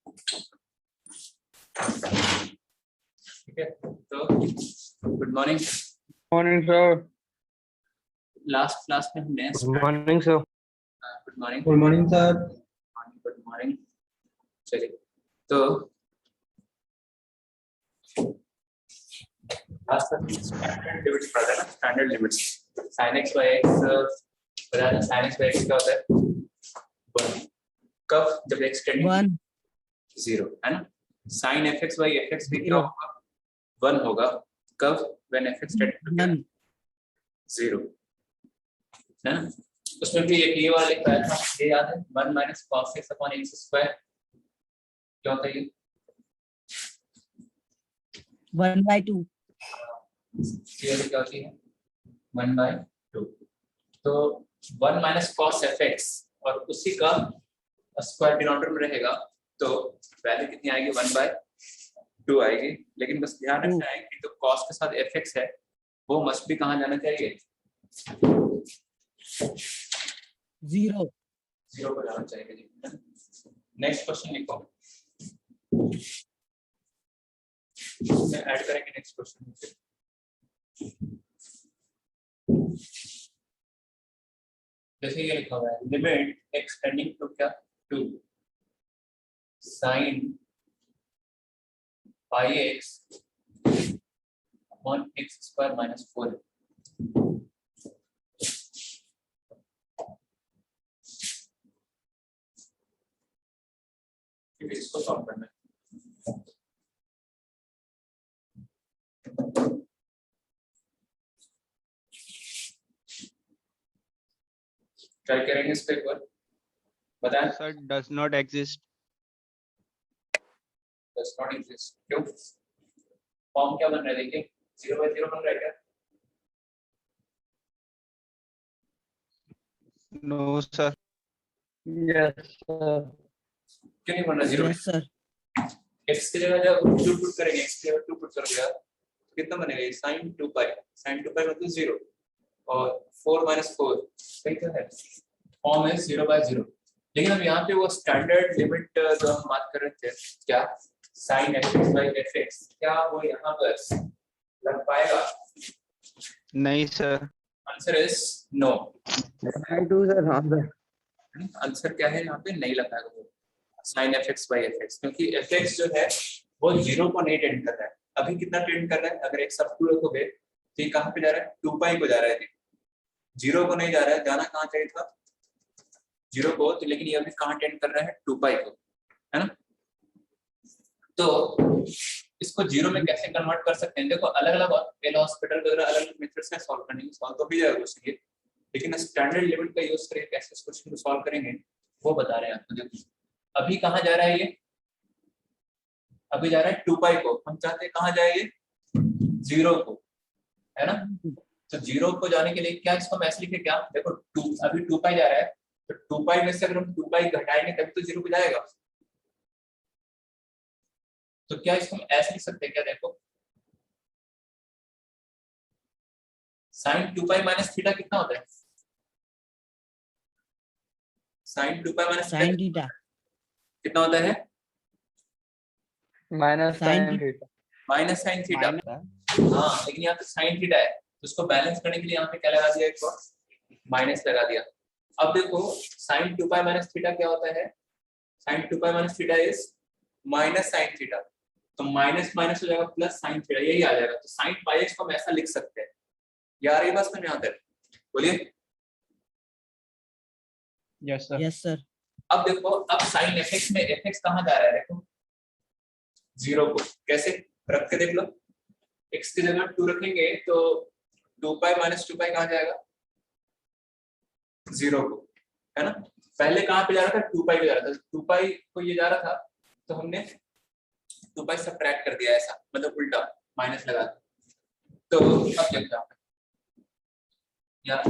ठीक है, तो good morning. Morning sir. Last class में हमने good morning sir. Good morning. Good morning sir. Good morning. चलिए, तो स्टैंडर्ड लिमिट्स पढ़ा था ना, standard limits. sin x by x पता है, sin x by x क्या होता है? 1 कब? जब x टेंडिंग 1 0 है ना। sin fx by fx भी क्या 0 होगा? 1 होगा। कब? when fx टेंडिंग टू 0 है ना। उसमें भी एक ये वाला लिखा था, ये याद है? 1 minus cos x upon x square क्या होता है? ये 1/2 ये क्या होती है? 1/2। तो 1 minus cos fx और उसी का स्क्वायर डिनोमिनेटर में रहेगा, तो वैल्यू कितनी आएगी? 1/2 आएगी। लेकिन बस ध्यान रखना है कि जो cos के साथ fx है वो मस्ट भी कहाँ जाना चाहिए? 0 0 पर जाना चाहिए। नेक्स्ट क्वेश्चन लिखो, ऐड करेंगे नेक्स्ट क्वेश्चन। जैसे ये लिखा हुआ है, लिमिट x टेंडिंग टू क्या? 2 sin pi x upon x square minus 4। इसको सॉल्व करना है। ट्राई करेंगे इस पे एक बार, बताएं। Sir does not exist. does not exist। क्यों? फॉर्म क्या बन रहा है? देखिए 0/0 बन रहा है क्या? No sir. Yes sir. क्यों नहीं बन रहा 0? Yes sir. x की जगह जब 2 पुट करेंगे, x की जगह 2 पुट करोगे यार, तो कितना बनेगा? sin 2 pi। sin 2 pi मतलब 0 और 4 - 4 सही क्या है? फॉर्म है 0/0। लेकिन अब यहाँ पे वो स्टैंडर्ड लिमिट जो हम बात कर रहे थे, क्या sin fx by fx, क्या वो यहाँ पर लग पाएगा? नहीं sir. Answer is no. 1/2 sir. हाँ सर। आंसर क्या है यहाँ पे? नहीं लग पाएगा वो sin fx by fx, क्योंकि fx जो है वो 0 को नहीं टेंड कर रहा है। अभी कितना टेंड कर रहा है? अगर एक सब 2 रखोगे तो ये कहाँ पे जा रहा है? 2 pi को जा रहा है, 0 को नहीं जा रहा है। जाना कहाँ चाहिए था? 0 को। तो लेकिन ये अभी कहाँ टेंड कर रहा है? 2 pi को, है ना। तो इसको 0 में कैसे कन्वर्ट कर सकते हैं? देखो अलग अलग एल हॉस्पिटल वगैरह अलग अलग मेथड्स हैं सॉल्व करने के। सॉल्व तो भी जाएगा क्वेश्चन ये, लेकिन स्टैंडर्ड लिमिट का यूज करके कैसे इस क्वेश्चन को सॉल्व करेंगे वो बता रहे हैं आपको। देखो अभी कहाँ जा रहा है ये? अभी जा रहा है 2 pi को। हम चाहते हैं कहाँ जाए ये? 0 को, है ना। तो 0 को जाने के लिए क्या इसको हम ऐसे लिखे क्या? देखो 2 अभी 2 pi जा रहा है, तो 2 pi में से अगर हम 2 pi घटाएंगे तभी तो 0 पे जाएगा। तो क्या इसको हम ऐसे लिख सकते हैं क्या? देखो sin 2 pi minus थीटा कितना होता है? sin 2 pi minus sin theta कितना होता है? Minus sin sin theta. Minus sine theta. हाँ, लेकिन यहाँ पे साइन थीटा है, तो उसको बैलेंस करने के लिए यहाँ पे क्या लगा दिया? एक बार माइनस लगा दिया। अब देखो sin 2 pi minus थीटा क्या होता है? sin 2 pi minus theta is minus sine theta. तो माइनस माइनस हो जाएगा प्लस साइन थीटा, यही आ जाएगा। तो sin pi x को हम ऐसा लिख सकते हैं। यार ये बस में यहाँ तक बोलिए। Yes sir. Yes sir. अब देखो, अब sin fx में fx कहाँ जा रहा है? देखो 0 को। कैसे रख के देख लो, x की जगह 2 रखेंगे तो 2 pi - 2 pi कहाँ जाएगा? 0 को, है ना। पहले कहाँ पे जा रहा था? 2 pi पे जा रहा था। 2 pi को ये जा रहा था तो हमने 2 pi सब्ट्रैक्ट कर दिया, ऐसा मतलब उल्टा माइनस लगा दिया। तो अब देखते हैं यार,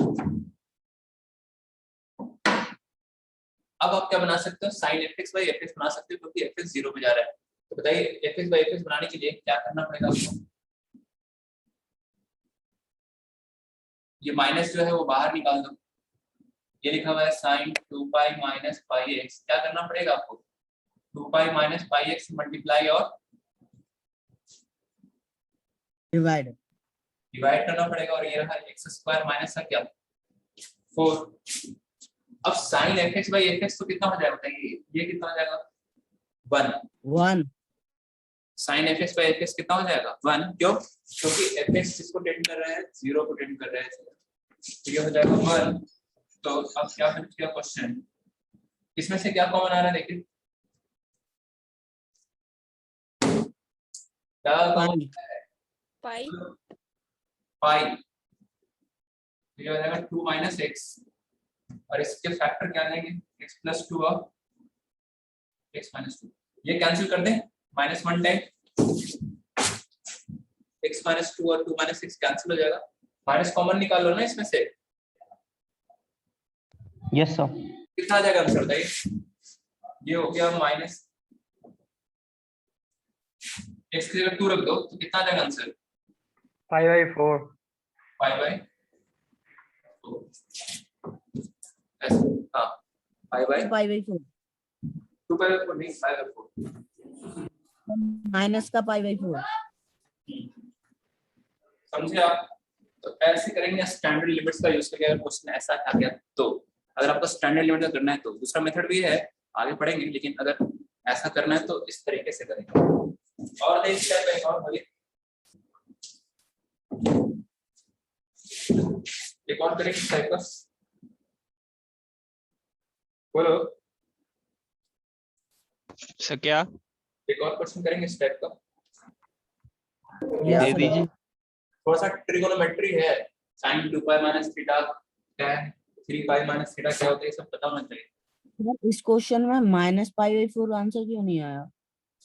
अब आप क्या बना सकते हो? sin fx by fx बना सकते हो, क्योंकि fx 0 पे जा रहा है। तो बताइए fx by fx बनाने के लिए क्या करना पड़ेगा आपको? ये माइनस जो है वो बाहर निकाल दो। ये लिखा हुआ है sin 2 pi minus pi x। क्या करना पड़ेगा आपको? 2 pi minus pi x multiply और Divide. डिवाइड करना पड़ेगा, और ये रहा एक्स स्क्वायर माइनस का क्या 4। अब sine F X by F X तो कितना हो जाएगा बताइए, ये कितना हो जाएगा 1। 1. Sine F X by F X कितना हो जाएगा 1, क्यों? क्योंकि एफ एक्स किसको टेंड कर रहा है, 0 को टेंड कर रहा है, तो ये हो जाएगा 1। तो अब क्या फिर क्या क्वेश्चन, इसमें से क्या कॉमन आ रहा है देखिए, क्या कॉमन है पाई पाई, ये हो जाएगा 2 माइनस एक्स, और इसके फैक्टर क्या लेंगे x प्लस 2 और x माइनस 2, ये कैंसिल कर दें -1 टाइम x माइनस 2 और 2 माइनस 6 कैंसिल हो जाएगा, माइनस कॉमन निकाल लो ना इसमें से, Yes, sir. कितना आ जाएगा आंसर बताइए, ये हो गया माइनस x की जगह 2 रख दो तो कितना आ जाएगा आंसर 5/4. 5/4, हाँ 5/4, 5/4. 2/4 नहीं 5/4, माइनस का 5/4. समझे आप? तो ऐसे करेंगे स्टैंडर्ड लिमिट्स का यूज करके, अगर क्वेश्चन ऐसा आ गया तो, अगर आपको स्टैंडर्ड लिमिट का करना है तो दूसरा मेथड भी है, आगे पढ़ेंगे, लेकिन अगर ऐसा करना है तो इस तरीके से करेंगे। और देख स्टेप एक और बोलिए, एक और करेंगे इस टाइप का, बोलो सर क्या एक और क्वेश्चन करेंगे इस टाइप का, दे दीजिए। थोड़ा सा ट्रिगोनोमेट्री है, sin 2 पाई माइनस थीटा, tan 3 पाई माइनस थीटा क्या होता है, ये सब पता होना चाहिए। इस क्वेश्चन में -π/4 आंसर क्यों नहीं आया?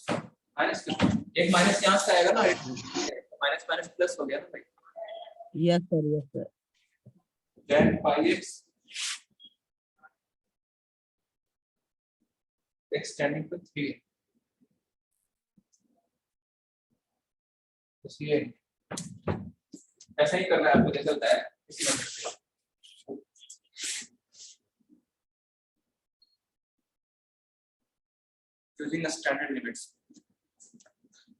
माइनस एक माइनस यहाँ से आएगा ना, माइनस माइनस प्लस हो गया ना भाई। Yes sir, yes sir. Tan pi x x tending to 3, तो ये ऐसा ही करना है आपको, जैसे होता है इसी नंबर से। Choosing a standard limits,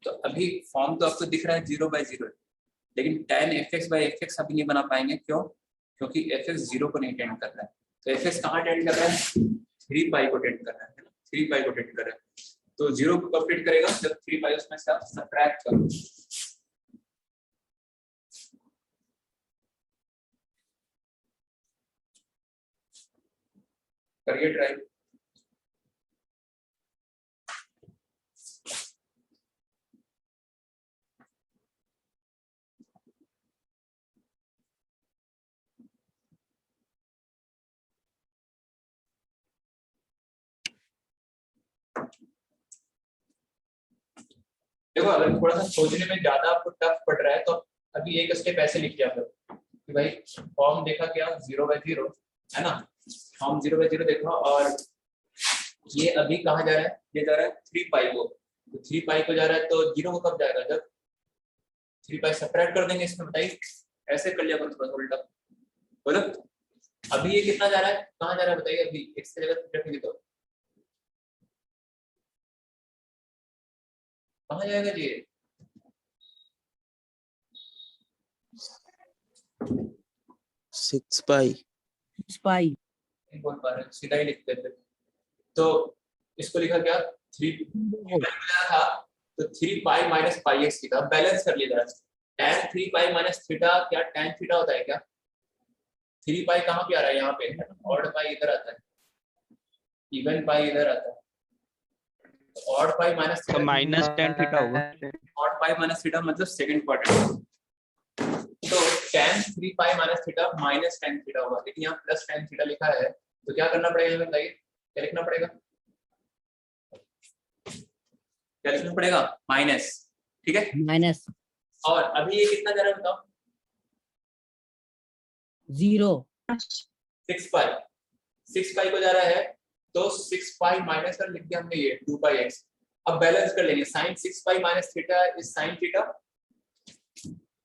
तो अभी फॉर्म तो आपको दिख रहा है 0/0, लेकिन tan fx by fx अभी नहीं बना पाएंगे, क्यों? क्योंकि fx 0 को नहीं टेंड कर रहा है, तो fx कहाँ टेंड कर रहा है, 3 पाई को टेंड कर रहा है ना, 3 पाई को टेंड कर रहा है, तो 0 को कब टेंड करेगा, जब 3 पाई उसमें से आप सबट्रैक्ट करो, करिए ट्राई। देखो अगर थोड़ा सा सोचने में ज्यादा आपको टफ पड़ रहा है तो अभी एक स्टेप ऐसे लिख दिया करो कि भाई फॉर्म देखा क्या 0/0 है ना, फॉर्म 0/0 देखा, और ये अभी कहाँ जा रहा है, ये जा रहा है 3 पाई को, तो 3 पाई को जा रहा है, तो 0 को कब जाएगा, जब 3 पाई सब्ट्रैक्ट कर देंगे इसमें, बताइए ऐसे कर लिया करो थोड़ा सा उल्टा, बोलो अभी ये कितना जा रहा है, कहाँ जा रहा है बताइए, अभी x की जगह रखेंगे तो कहाँ जाएगा जी, 6 पाई। 6π. नहीं बोल पा रहे, सीधा ही लिख देते, तो इसको लिखा क्या 3 था, तो 3 पाई माइनस पाई एक्स लिखा, बैलेंस कर लिया tan 3 पाई माइनस थीटा, क्या tan थीटा होता है क्या, 3 पाई कहाँ पे आ रहा है, यहाँ पे ऑड पाई इधर आता है, इवन पाई इधर आता है, ऑड पाई माइनस तो -tan थीटा होगा। ऑड पाई माइनस थीटा मतलब सेकंड क्वाड्रेंट, तो tan 3 पाई minus theta minus tan theta होगा, लेकिन यहाँ प्लस tan थीटा लिखा है, तो क्या करना पड़ेगा बताइए, क्या लिखना पड़ेगा, क्या लिखना पड़ेगा माइनस, ठीक है, माइनस और अभी ये कितना जा रहा है बताओ 0. 6 पाई को जा रहा है, तो 6 पाई माइनस कर लिख दिया हमने ये 2 पाई एक्स, अब बैलेंस कर लेंगे, sine 6 pi minus theta is sine theta,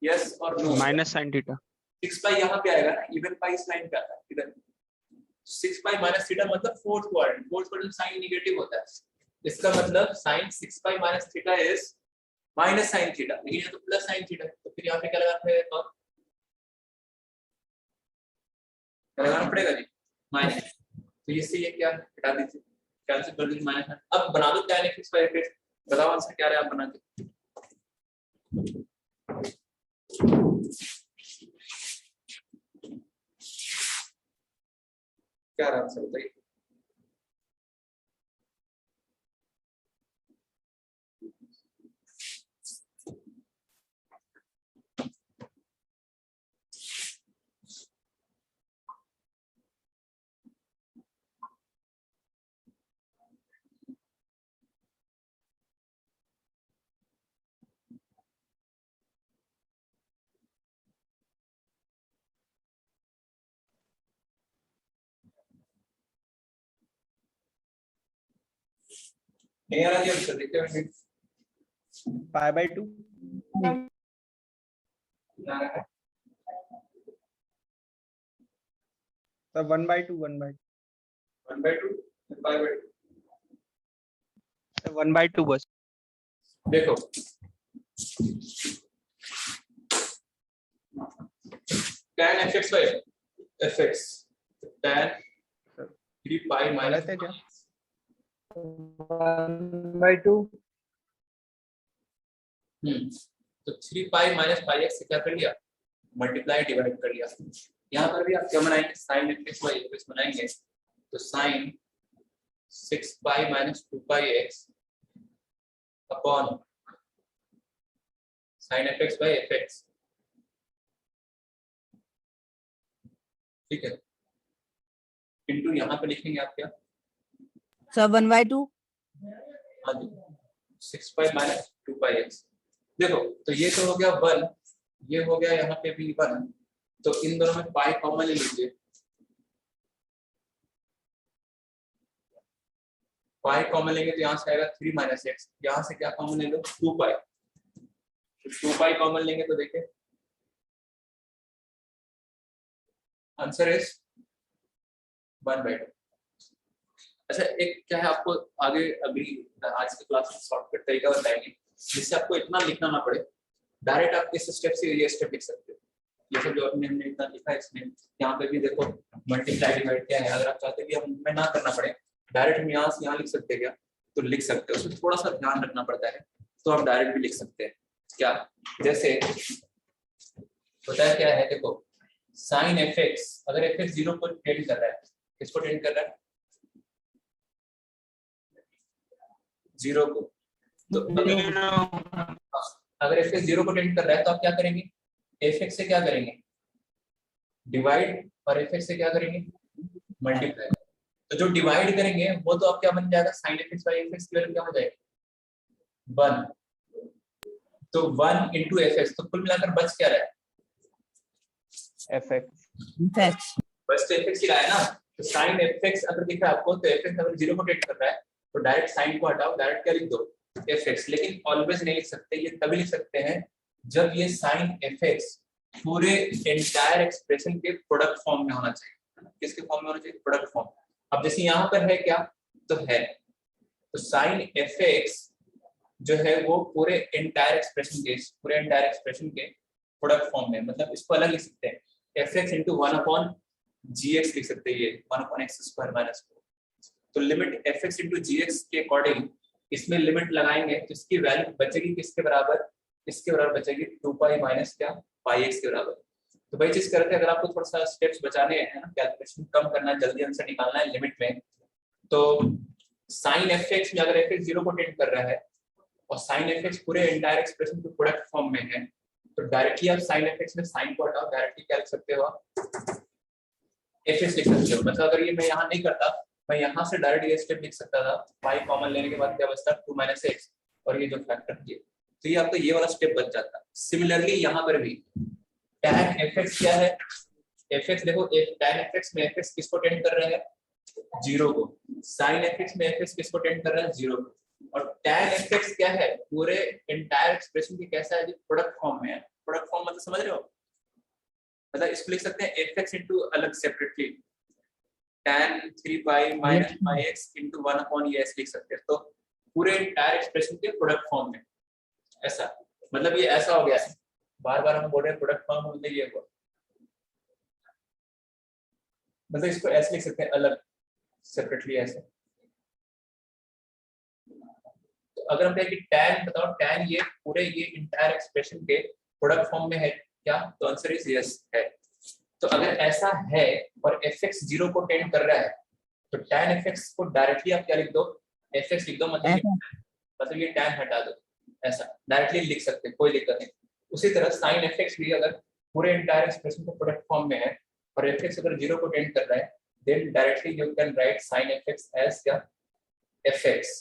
yes और नो, -sin थीटा। 6 पाई यहाँ पे आएगा ना, इवन पाई इस लाइन पे आता है इधर, 6 पाई माइनस थीटा मतलब फोर्थ क्वाड्रेंट साइन नेगेटिव होता है, इसका मतलब sine 6 pi minus theta is minus sine theta, लेकिन ये तो प्लस साइन थीटा, तो फिर यहाँ पे क्या लगाना पड़ेगा, और क्या लगाना पड़ेगा जी, माइनस। तो इससे ये क्या हटा दीजिए, कैंसिल कर दीजिए माइनस। अब बना दो tan x बाय f, बताओ आंसर क्या रहा है, आप बना के क्या रहा आंसर बताइए। नहीं आ रहा जी आंसर, देखते हैं पाई बाय 2 तो 1 by 2 1 by 1 by 2 5 by 2। 1 by 2 बस। देखो tan fx by fx, tan 3 pi minus गलत है क्या? 1/2 तो 3 पाई माइनस पाई एक्स से क्या कर लिया, मल्टीप्लाई डिवाइड कर लिया। यहाँ पर भी आप क्या बनाएंगे, साइन एक्स बाई एक्स बनाएंगे, तो sine 6 pi minus 2 pi X upon sine F X by F X, ठीक है, इंटू यहाँ पे लिखेंगे आप क्या, सर 1/2। हाँ जी 6 पाई माइनस 2 पाई एक्स। देखो तो ये तो हो गया 1, ये हो गया यहाँ पे भी 1, तो इन दोनों में पाई कॉमन ले लीजिए, पाई कॉमन लेंगे तो यहाँ से आएगा 3 माइनस एक्स, यहाँ से क्या कॉमन ले लो 2 पाई, तो 2 पाई कॉमन लेंगे तो देखिए आंसर इज 1/2। अच्छा एक क्या है, आपको आगे अभी आज की क्लास में शॉर्टकट तरीका बताएंगे जिससे आपको इतना लिखना ना पड़े, डायरेक्ट आप इस स्टेप से ये स्टेप लिख सकते हो। ये सब जो हमने इतना लिखा है इसमें, यहाँ पे भी देखो मल्टीप्लाई डिवाइड क्या है, अगर आप चाहते कि हमें ना करना पड़े, डायरेक्ट हम यहाँ से यहाँ लिख सकते हैं क्या, तो लिख सकते हो, उसमें थोड़ा सा ध्यान रखना पड़ता है, तो आप डायरेक्ट भी लिख सकते हैं। क्या जैसे होता है क्या है, देखो साइन एफ एक्स, अगर एफ एक्स 0 को टेंड कर रहा है, किसको टेंड कर रहा है, 0 को, तो अगर एफ एक्स 0 को टेंड कर रहा है तो आप क्या करेंगे, एफ एक्स से क्या करेंगे डिवाइड, और एफ एक्स से क्या करेंगे मल्टीप्लाई। तो जो डिवाइड करेंगे वो तो आप क्या बन जाएगा, sine F X by F X की वैल्यू क्या हो जाएगी 1, तो 1 इंटू एफ एक्स, तो कुल मिलाकर बच क्या रहा है एफ एक्स। बस तो एफ एक्स ही रहा है ना, तो साइन एफ एक्स अगर दिख रहा है आपको, तो एफ एक्स अगर 0 को टेंड कर रहा है तो डायरेक्ट साइन को हटाओ, डायरेक्ट क्या लिख दो एफ एक्स, लेकिन ऑलवेज नहीं लिख सकते, ये तभी लिख सकते हैं जब ये साइन एफ एक्स पूरे एंटायर एक्सप्रेशन के प्रोडक्ट फॉर्म में होना चाहिए। किसके फॉर्म में होना चाहिए, प्रोडक्ट फॉर्म। अब जैसे यहाँ पर है क्या, तो है, तो साइन एफ एक्स जो है वो पूरे एंटायर एक्सप्रेशन के प्रोडक्ट फॉर्म में, मतलब इसको अलग लिख सकते हैं, एफ एक्स इंटू 1/gx लिख सकते हैं, ये 1/x² माइनस 4। तो लिमिट एफ एक्स इंटू जी एक्स के अकॉर्डिंग इसमें लिमिट लगाएंगे तो इसकी वैल्यू बचेगी किसके बराबर, इसके बराबर बचेगी 2 पाई माइनस क्या पाई एक्स के बराबर। तो भाई चीज करते हैं, अगर आपको थोड़ा सा स्टेप्स बचाने हैं ना, कैलकुलेशन कम करना है, जल्दी आंसर निकालना है लिमिट में, तो साइन एफ एक्स में अगर एफ एक्स 0 को टेंड कर रहा है और साइन एफ एक्स पूरे एंटायर एक्सप्रेशन के प्रोडक्ट फॉर्म में है, तो डायरेक्टली आप साइन एफ एक्स में साइन को हटाओ, डायरेक्टली क्या लिख सकते हो एफ एक्स लिख सकते हो। मतलब अगर ये मैं यहाँ नहीं करता, मैं यहाँ से डायरेक्ट ये स्टेप लिख सकता था, पाई कॉमन लेने के बाद क्या बचता 2 माइनस एक्स, और ये जो फैक्टर ये, तो ये आपका ये वाला स्टेप बच जाता। सिमिलरली यहाँ पर भी tan fx क्या है, fx देखो tan fx में fx किसको टेंड कर रहा है 0 को, sin fx में fx किसको टेंड कर रहा है 0 को, और tan fx क्या है पूरे एंटायर एक्सप्रेशन की कैसा है, प्रोडक्ट फॉर्म में है। प्रोडक्ट फॉर्म मतलब समझ रहे हो, मतलब इसको लिख सकते हैं fx इनटू अलग separately tan 3 pi minus pi x into 1/s लिख सकते हैं। तो पूरे इंटायर एक्सप्रेशन के प्रोडक्ट फॉर्म में, ऐसा मतलब ये ऐसा हो गया है, बार बार हम बोल रहे हैं प्रोडक्ट फॉर्म होते ये हुआ, मतलब इसको ऐसे लिख सकते हैं अलग सेपरेटली ऐसे। तो अगर हम कहें कि tan बताओ, tan ये पूरे ये इंटायर एक्सप्रेशन के प्रोडक्ट फॉर्म में है क्या, तो आंसर इज यस है। तो अगर ऐसा है और fx 0 को टेंड कर रहा है तो tan fx को डायरेक्टली आप क्या लिख दो, fx लिख दो, मतलब ये tan हटा दो, ऐसा डायरेक्टली लिख सकते हैं, कोई दिक्कत नहीं। उसी तरह sin fx भी अगर पूरे इंटायर एक्सप्रेशन के प्रोडक्ट फॉर्म में है और fx अगर 0 को टेंड कर रहा है, then directly you can write sin fx as क्या, fx,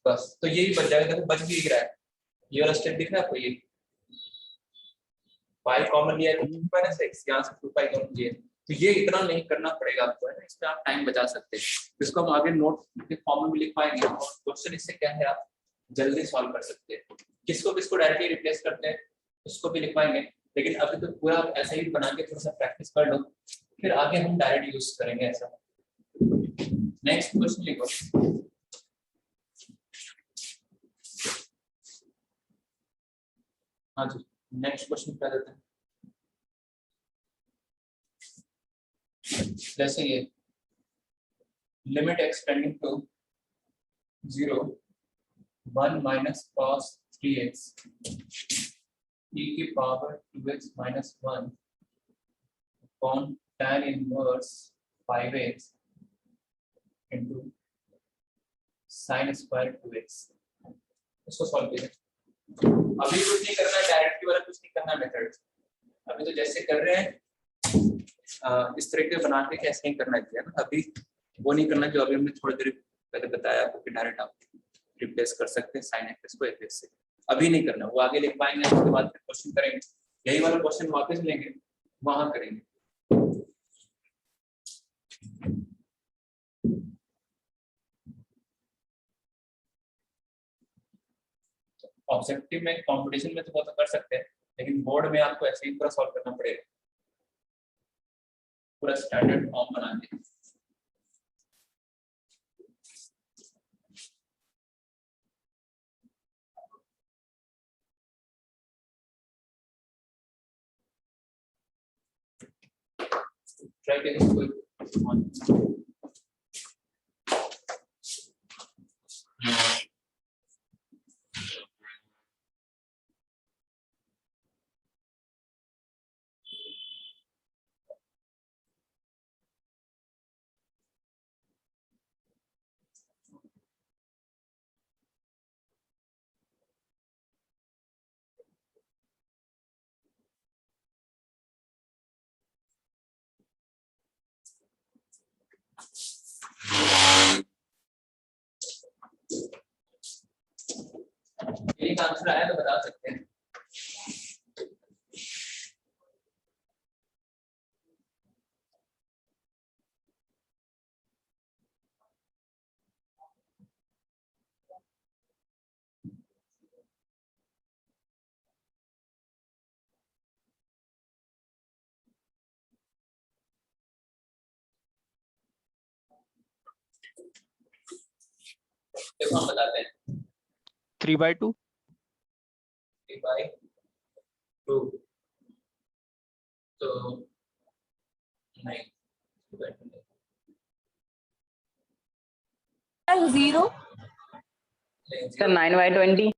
बस। तो यही बच जाएगा, देखो बच भी रहा है, ये वाला स्टेप दिख रहा है आपको, ये पाई कॉमन लिया है माइनस x, यहाँ से 2 पाई कॉमन लिया है, तो ये इतना नहीं करना पड़ेगा आपको, है ना, इसमें आप टाइम बचा सकते हैं। इसको हम आगे नोट के फॉर्म में लिख पाएंगे और क्वेश्चन इससे क्या है आप जल्दी सॉल्व कर सकते हैं। किसको किसको डायरेक्टली रिप्लेस करते हैं उसको भी लिख पाएंगे, लेकिन अभी तो पूरा आप ऐसा ही बना के थोड़ा सा प्रैक्टिस कर लो, फिर आगे हम डायरेक्ट यूज करेंगे ऐसा। नेक्स्ट क्वेश्चन लिखो। हाँ जी, नेक्स्ट क्वेश्चन क्या देते हैं, जैसे ये limit extending to 0 1 minus cos 3x e की power 2x minus 1 upon tan inverse 5x into sine square 2x, इसको सॉल्व कीजिए। अभी कुछ नहीं करना है, डायरेक्टली वाला कुछ नहीं करना है मेथड, अभी तो जैसे कर रहे हैं इस तरह के बना के कैसे नहीं करना चाहिए ना, अभी वो नहीं करना जो अभी हमने थोड़ी देर पहले बताया आपको कि डायरेक्ट आप रिप्लेस कर सकते हैं साइन एफएक्स को एफएक्स से, अभी नहीं करना, वो आगे लिख पाएंगे, उसके बाद फिर क्वेश्चन करेंगे, यही वाला क्वेश्चन वापस लेंगे वहां करेंगे। ऑब्जेक्टिव में कंपटीशन में तो बहुत कर सकते हैं, लेकिन बोर्ड में आपको ऐसे ही पूरा सॉल्व करना पड़ेगा, पूरा स्टैंडर्ड फॉर्म बना के। ट्राई करें कोई एक आंसर आया तो बता सकते हैं। देखो हम बताते हैं 3/2 3/2 तो नहीं 0 सर 9/20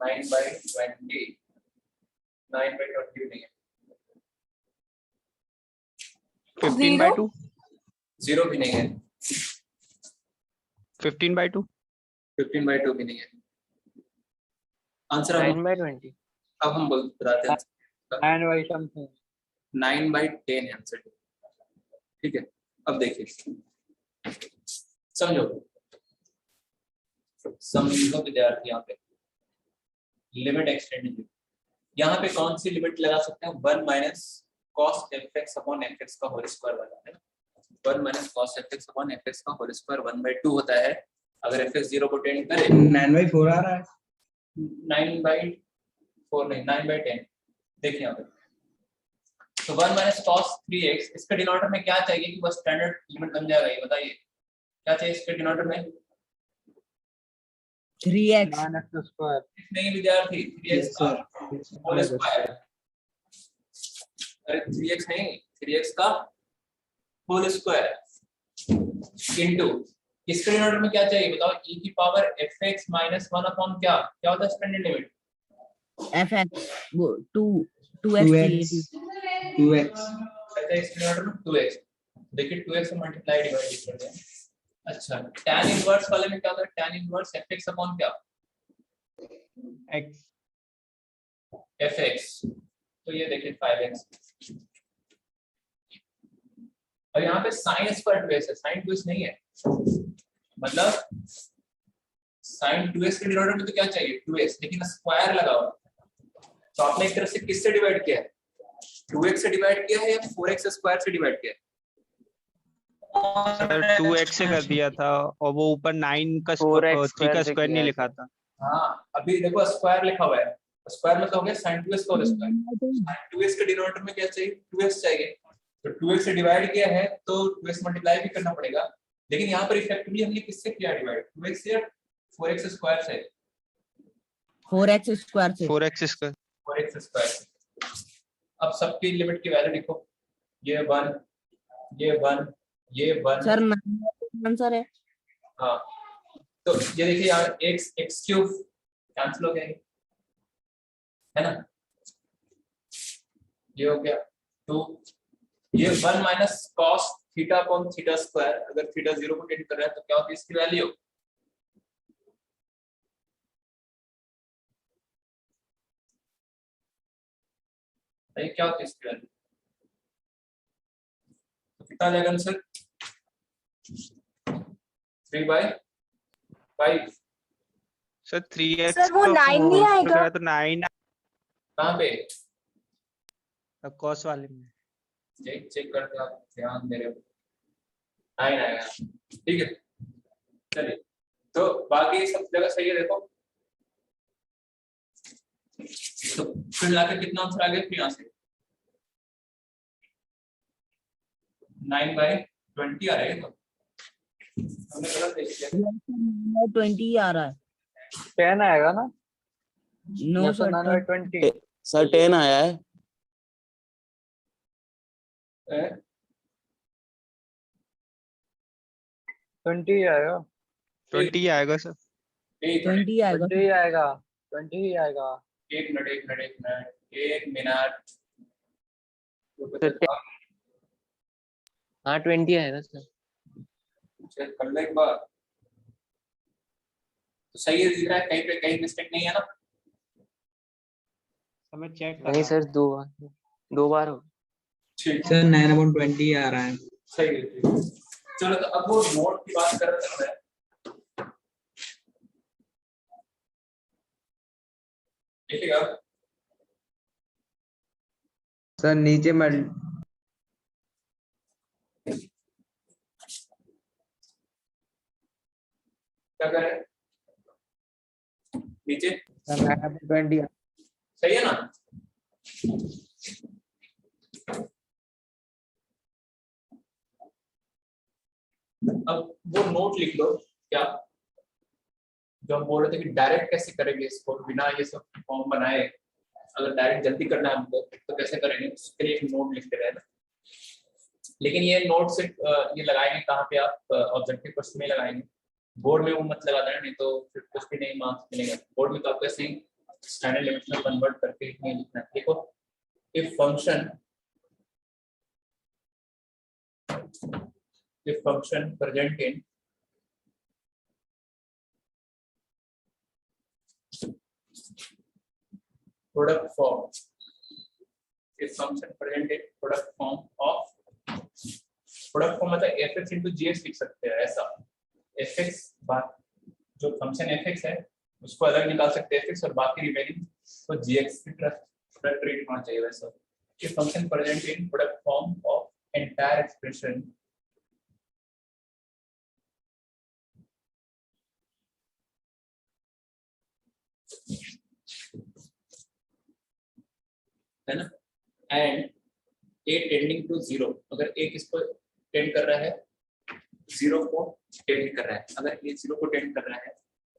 9/20 9/20 नहीं है, 15/2 0 भी नहीं है, 15/2 15/2 भी नहीं है। आंसर हम 9/20 अब हम बताते हैं, 9/something 9/10 है आंसर, ठीक है। अब देखिए समझो विद्यार्थी, यहाँ पे लिमिट एक्सटेंडेड, यहाँ पे कौन सी लिमिट लगा सकते हैं, 1 minus cos fx upon fx का होल स्क्वायर वाला है, 1 minus cos fx upon fx का होल स्क्वायर 1/2 होता है, अगर fx 0 को टेंड करे 9/4 आ रहा है, 9/4 नहीं 9/10, देखिए यहाँ पे तो 1 माइनस cos 3x, इसके डिनोमिनेटर में क्या चाहिए कि बस स्टैंडर्ड लिमिट बन जाएगा, ये बताइए क्या चाहिए इसके डिनोमिनेटर में, 3x माइनस स्क्वायर नहीं विद्यार्थी 3x का होल स्क्वायर, अरे 3x नहीं 3x का होल स्क्वायर इनटू इसके डिनोमिनेटर में क्या चाहिए बताओ, e की पावर fx माइनस 1 अपॉन क्या क्या होता है स्टैंडर्ड लिमिट, fx वो 2x चाहिए थी। 2x कहते हैं इसके डिनोमिनेटर में 2x, देखिए 2x से मल्टीप्लाई डिवाइड कर दें। अच्छा tan इनवर्स वाले में क्या होता है, tan इनवर्स fx अपॉन क्या x fx, तो ये देखिए 5x, और यहाँ पे साइन स्क्वायर 2x है, साइन 2x नहीं है, मतलब साइन 2x के डिनोमिनेटर में तो क्या चाहिए 2x, लेकिन स्क्वायर लगा हुआ, तो आपने एक तरफ से किससे डिवाइड किया है, 2x से डिवाइड किया है या 4x स्क्वायर से डिवाइड किया है, सर 2x से कर दिया था और वो ऊपर 9 का 3 का स्क्वायर नहीं लिखा था। हाँ अभी देखो स्क्वायर लिखा हुआ है, स्क्वायर मतलब हो गया sin 2x का होल स्क्वायर, sin 2x के डिनोमिनेटर में क्या चाहिए 2x चाहिए, तो 2x से डिवाइड किया है तो 2x मल्टीप्लाई भी करना पड़ेगा, लेकिन यहाँ पर इफेक्टिवली हमने किससे किया डिवाइड 2x से या 4x स्क्वायर से, 4x स्क्वायर से 4x स्क्वायर 4x स्क्वायर से। अब सबकी लिमिट की वैल्यू लिखो, ये 1 ये 1 ये 1, सर आंसर है। हाँ तो ये देखिए यार x क्यूब कैंसिल हो गया है ना, ये हो गया 2, ये 1 minus cos theta upon theta square, अगर थीटा 0 को टेंड कर रहा है तो क्या होती है इसकी वैल्यू, क्या होती है इसकी वैल्यू, तो कितना आ जाएगा आंसर 3/5, सर 3x सर वो 9 नहीं आएगा, तो 9 कहाँ पे कॉस वाले में चेक करके आप ध्यान दे रहे हो, 9 आएगा, ठीक है चलिए, तो बाकी सब जगह सही है देखो, तो फिर लाकर कितना आंसर आ गया फिर यहाँ से 9/20 आ रहा है, तो हमने गलत देख लिया, 20 आ रहा है। 10 आएगा ना, नो सर सर 9/20 सर 10 आया है। हैं? 20 आएगा, 20 आएगा सर। एक मिनट 20 आएगा। 20 आएगा, 20 ही आएगा। एक मिनट एक मिनट एक मिनट एक मिनट, हाँ 20 आएगा सर। चेक कर लो एक बार, तो सही है दिख रहा है, कहीं पे कहीं मिस्टेक नहीं है ना, हमें चेक नहीं सर 2 बार हो। ठीक सर 9/20 आ रहा है। सही है ठीक है। चलो तो अब वो नोट की बात कर रहे थे मैं, देखिएगा सर नीचे क्या कर रहे हैं नीचे, 9/20 सही है ना, अब वो नोट लिख लो, क्या जो हम बोल रहे थे कि डायरेक्ट कैसे करेंगे इसको बिना ये सब फॉर्म बनाए, अगर डायरेक्ट जल्दी करना है हमको तो कैसे करेंगे, उसके लिए एक नोट लिखते रहे ना, लेकिन ये नोट से ये लगाएंगे कहाँ पे आप ऑब्जेक्टिव क्वेश्चन में लगाएंगे, बोर्ड में वो मत लगा देना, नहीं तो फिर कुछ भी नहीं मार्क्स मिलेगा, बोर्ड में तो आपको ऐसे ही स्टैंडर्ड लिमिट में कन्वर्ट करके ही लिखना है। देखो if function present in product form, if function present in product form मतलब fx into gx लिख सकते हैं, ऐसा fx बात जो फंक्शन fx है उसको अलग निकाल सकते हैं fx और बाकी रिमेनिंग तो gx की तरह ट्रीट होना चाहिए वैसा, if function present in product form of entire expression है ना, एंड a टेंडिंग टू 0, अगर a किसको टेंड कर रहा है 0 को टेंड कर रहा है, अगर a 0 को टेंड कर रहा है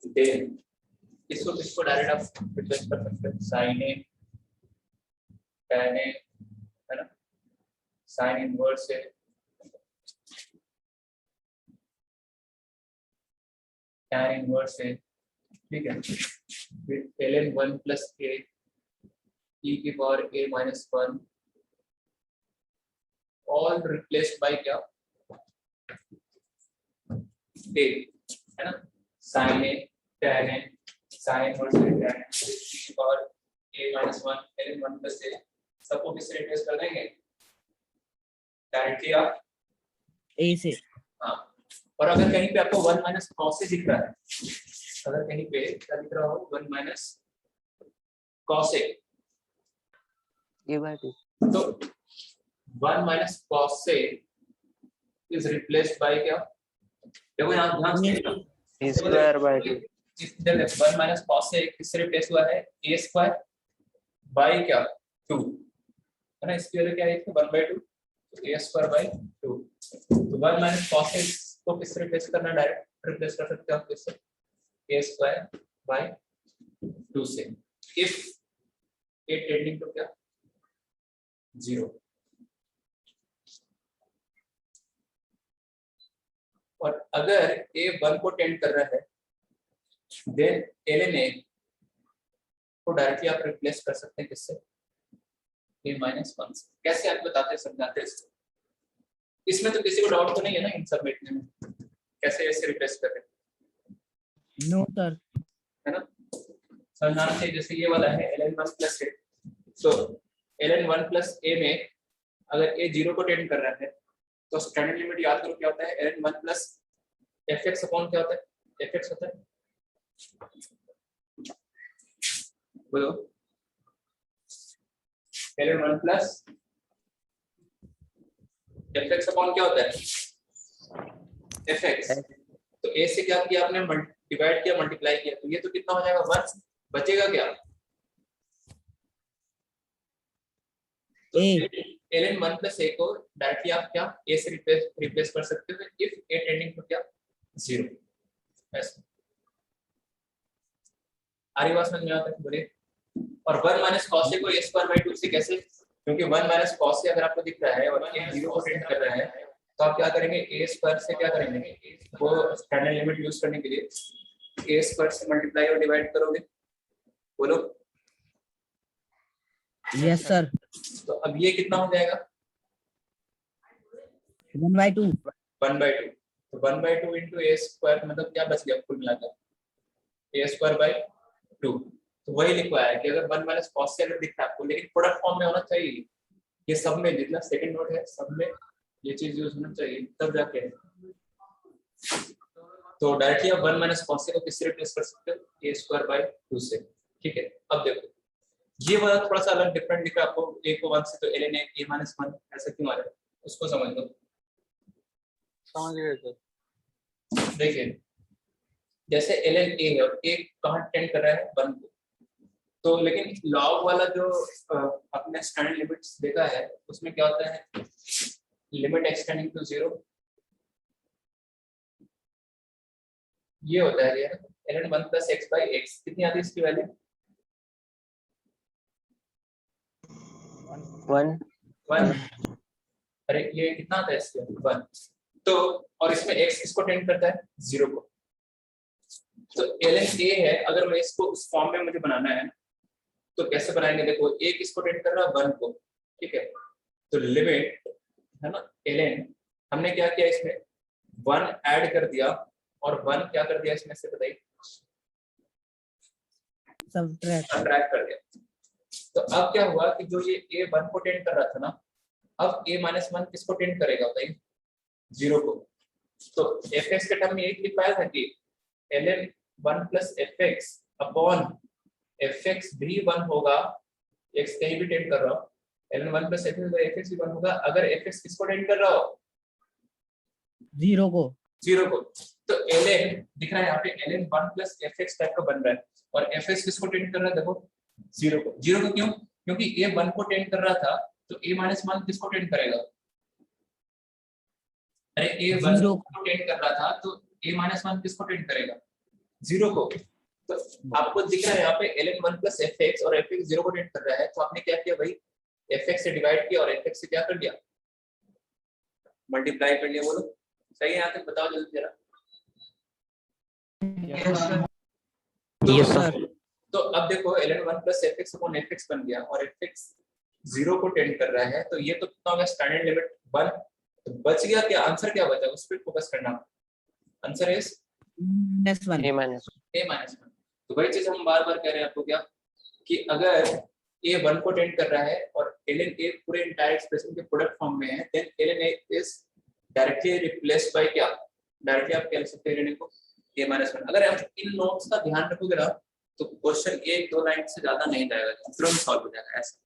देन इसको किसको डायरेक्ट आप रिप्लेस कर सकते हैं, साइन ए tan ए, है ना, साइन इनवर्स ए tan इनवर्स ए, ठीक है, फिर ln 1 प्लस ए e की power a minus 1 all replaced by क्या, a, है ना, sin a tan a sin inverse a tan a e की power a minus 1 ln 1 plus a, सबको किससे रिप्लेस कर देंगे, डायरेक्टली आप ए से। हाँ, और अगर कहीं पे आपको 1 माइनस cos से दिख रहा है, अगर कहीं पे क्या दिख रहा हो 1 माइनस cos a, a/2 तो 1 माइनस cos से इज रिप्लेस्ड बाय क्या, देखो यहाँ ध्यान से देखना, a²/2 देखो 1 माइनस cos से किससे रिप्लेस हुआ है, a स्क्वायर बाय क्या 2, है ना, इसकी वजह क्या है 1/2, तो a स्क्वायर बाय 2, तो 1 माइनस cos से को किससे रिप्लेस करना, डायरेक्ट रिप्लेस कर सकते हो आप किससे, a स्क्वायर बाय 2 से, इफ a टेंडिंग टू क्या 0, और अगर a 1 को टेंड कर रहा है देन ln a को डायरेक्टली आप रिप्लेस कर सकते हैं किससे, a माइनस 1 से। कैसे आप बताते हैं, समझाते हैं इसमें तो किसी को डाउट तो नहीं है ना इन सब बैठने में, कैसे ऐसे रिप्लेस कर रहे हैं, नो सर। है ना, समझाना चाहिए। जैसे ये वाला है ln 1 प्लस a, तो ln 1 प्लस a में अगर a 0 को टेंड कर रहा है तो स्टैंडर्ड लिमिट याद करो क्या होता है, ln 1 प्लस fx अपॉन क्या होता है, fx होता है, बोलो, ln 1 प्लस fx अपॉन क्या होता है, fx, तो a से क्या किया आपने, डिवाइड किया, मल्टीप्लाई किया, तो ये तो कितना हो जाएगा 1, बचेगा क्या, तो ln 1 प्लस a को डायरेक्टली आप क्या a से रिप्लेस कर सकते हो इफ a टेंडिंग टू क्या 0, ऐसे आ रही बात समझ में आता है, बोलिए। और 1 माइनस cos a को a स्क्वायर बाय 2 से कैसे, क्योंकि 1 माइनस cos a अगर आपको दिख रहा है और a 0 को टेंड कर रहा है तो आप क्या करेंगे, a स्क्वायर से क्या करेंगे, वो स्टैंडर्ड लिमिट यूज करने के लिए a स्क्वायर से मल्टीप्लाई और डिवाइड करोगे, बोलो। Yes sir. तो अब ये कितना हो जाएगा 1/2। 1/2, तो 1/2 इंटू a स्क्वायर मतलब क्या बच गया कुल मिलाकर a स्क्वायर बाय 2, तो वही लिखवाया है कि अगर 1 माइनस cos से अगर दिख रहा है आपको, लेकिन प्रोडक्ट फॉर्म में होना चाहिए, ये सब में जितना सेकंड नोट है सब में ये चीज यूज होना चाहिए तब जाके, तो डायरेक्टली आप 1 माइनस cos से को किससे रिप्लेस कर सकते हो, a स्क्वायर बाय 2 से, ठीक है। अब देखो ये वाला थोड़ा सा अलग डिफरेंट दिख रहा है आपको, a को 1 से तो ln a माइनस 1 ऐसा क्यों आ रहा है, उसको समझ लो। समझ गए सर। देखिए जैसे ln a है और a कहाँ टेंड कर रहा है 1 को, तो लेकिन लॉग वाला जो अपने स्टैंडर्ड लिमिट्स देखा है उसमें क्या होता है, लिमिट एक्सटेंडिंग टू 0, ये होता है यार ln 1 plus x by x, कितनी आती है इसकी वैल्यू 1, अरे ये कितना आता है इसका 1, तो और इसमें x किसको टेंड करता है 0 को, तो ln a है, अगर मैं इसको उस फॉर्म में मुझे बनाना है तो कैसे बनाएंगे, देखो a किसको टेंड कर रहा है 1 को, ठीक है, तो लिमिट है ना ln, हमने क्या किया इसमें 1 ऐड कर दिया और 1 क्या कर दिया इसमें से बताइए, सब्ट्रैक्ट कर दिया, तो अब क्या हुआ कि जो ये a 1 को टेंड कर रहा था ना, अब a माइनस 1 किसको टेंड करेगा बताइए 0 को, तो fx के टर्म में एक लिख पाया था कि ln 1 plus fx upon fx भी 1 होगा, x कहीं भी टेंड कर रहा हो, ln 1 प्लस fx भी 1 होगा अगर fx किसको टेंड कर रहा हो 0 को, 0 को, तो ln दिख रहा है यहाँ पे ln 1 प्लस fx टाइप का बन रहा है, और fx किसको टेंड कर रहा है देखो 0 को, 0 को क्यों, क्योंकि a 1 को टेंड कर रहा था तो a माइनस 1 किसको टेंड करेगा, अरे a 1 को टेंड कर रहा था तो a माइनस 1 किसको टेंड करेगा 0 को, तो आपको दिख रहा है यहाँ पे ln 1 प्लस fx और fx 0 को टेंड कर रहा है, तो आपने क्या किया भाई, fx से डिवाइड किया और fx से क्या कर दिया, मल्टीप्लाई कर लिया। बोलो सही है? यहाँ तक बताओ जल्दी जरा। Yes, sir. तो अब देखो ln 1 plus fx upon fx बन गया और fx 0 को टेंड कर रहा है, तो ये तो कितना होगा, स्टैंडर्ड लिमिट 1। तो बच गया क्या, आंसर क्या बचा, उस पर फोकस करना। Answer is -1 A minus. a-1। तो वही चीज हम बार बार कह रहे हैं आपको क्या, कि अगर a 1 को टेंड कर रहा है और ln a पूरे इंटायर एक्सप्रेशन के प्रोडक्ट फॉर्म में है, then ln a is directly replaced by क्या, डायरेक्टली आप कह सकते हैं ln a को a-1। अगर आप इन नोट्स का ध्यान रखोगे ना, तो क्वेश्चन एक दो लाइन से ज्यादा नहीं जाएगा, तुरंत सॉल्व हो जाएगा। ऐसा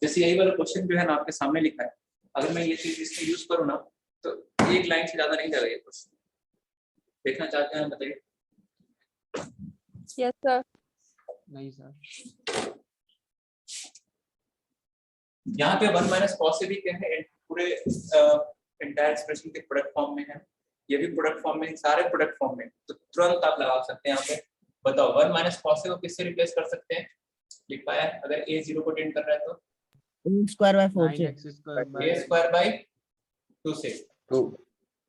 जैसे यही वाला क्वेश्चन जो है ना आपके सामने लिखा है, अगर मैं ये चीज इसमें यूज करूँ ना, तो एक लाइन से ज्यादा नहीं जाएगा ये क्वेश्चन। देखना चाहते हैं, बताइए। Yes sir. नहीं सर, यहाँ पे 1 माइनस cos से भी क्या है, पूरे एंटायर एक्सप्रेशन के प्रोडक्ट फॉर्म में है, ये भी प्रोडक्ट फॉर्म में, सारे प्रोडक्ट फॉर्म में, तो तुरंत आप लगा सकते हैं यहाँ पे। बताओ 1 माइनस cos से को किससे रिप्लेस कर सकते हैं, लिख पाया है? अगर a 0 को टेंड कर रहा है तो स्क्वायर बाय 4 से 9x square a square by 2 से, 2.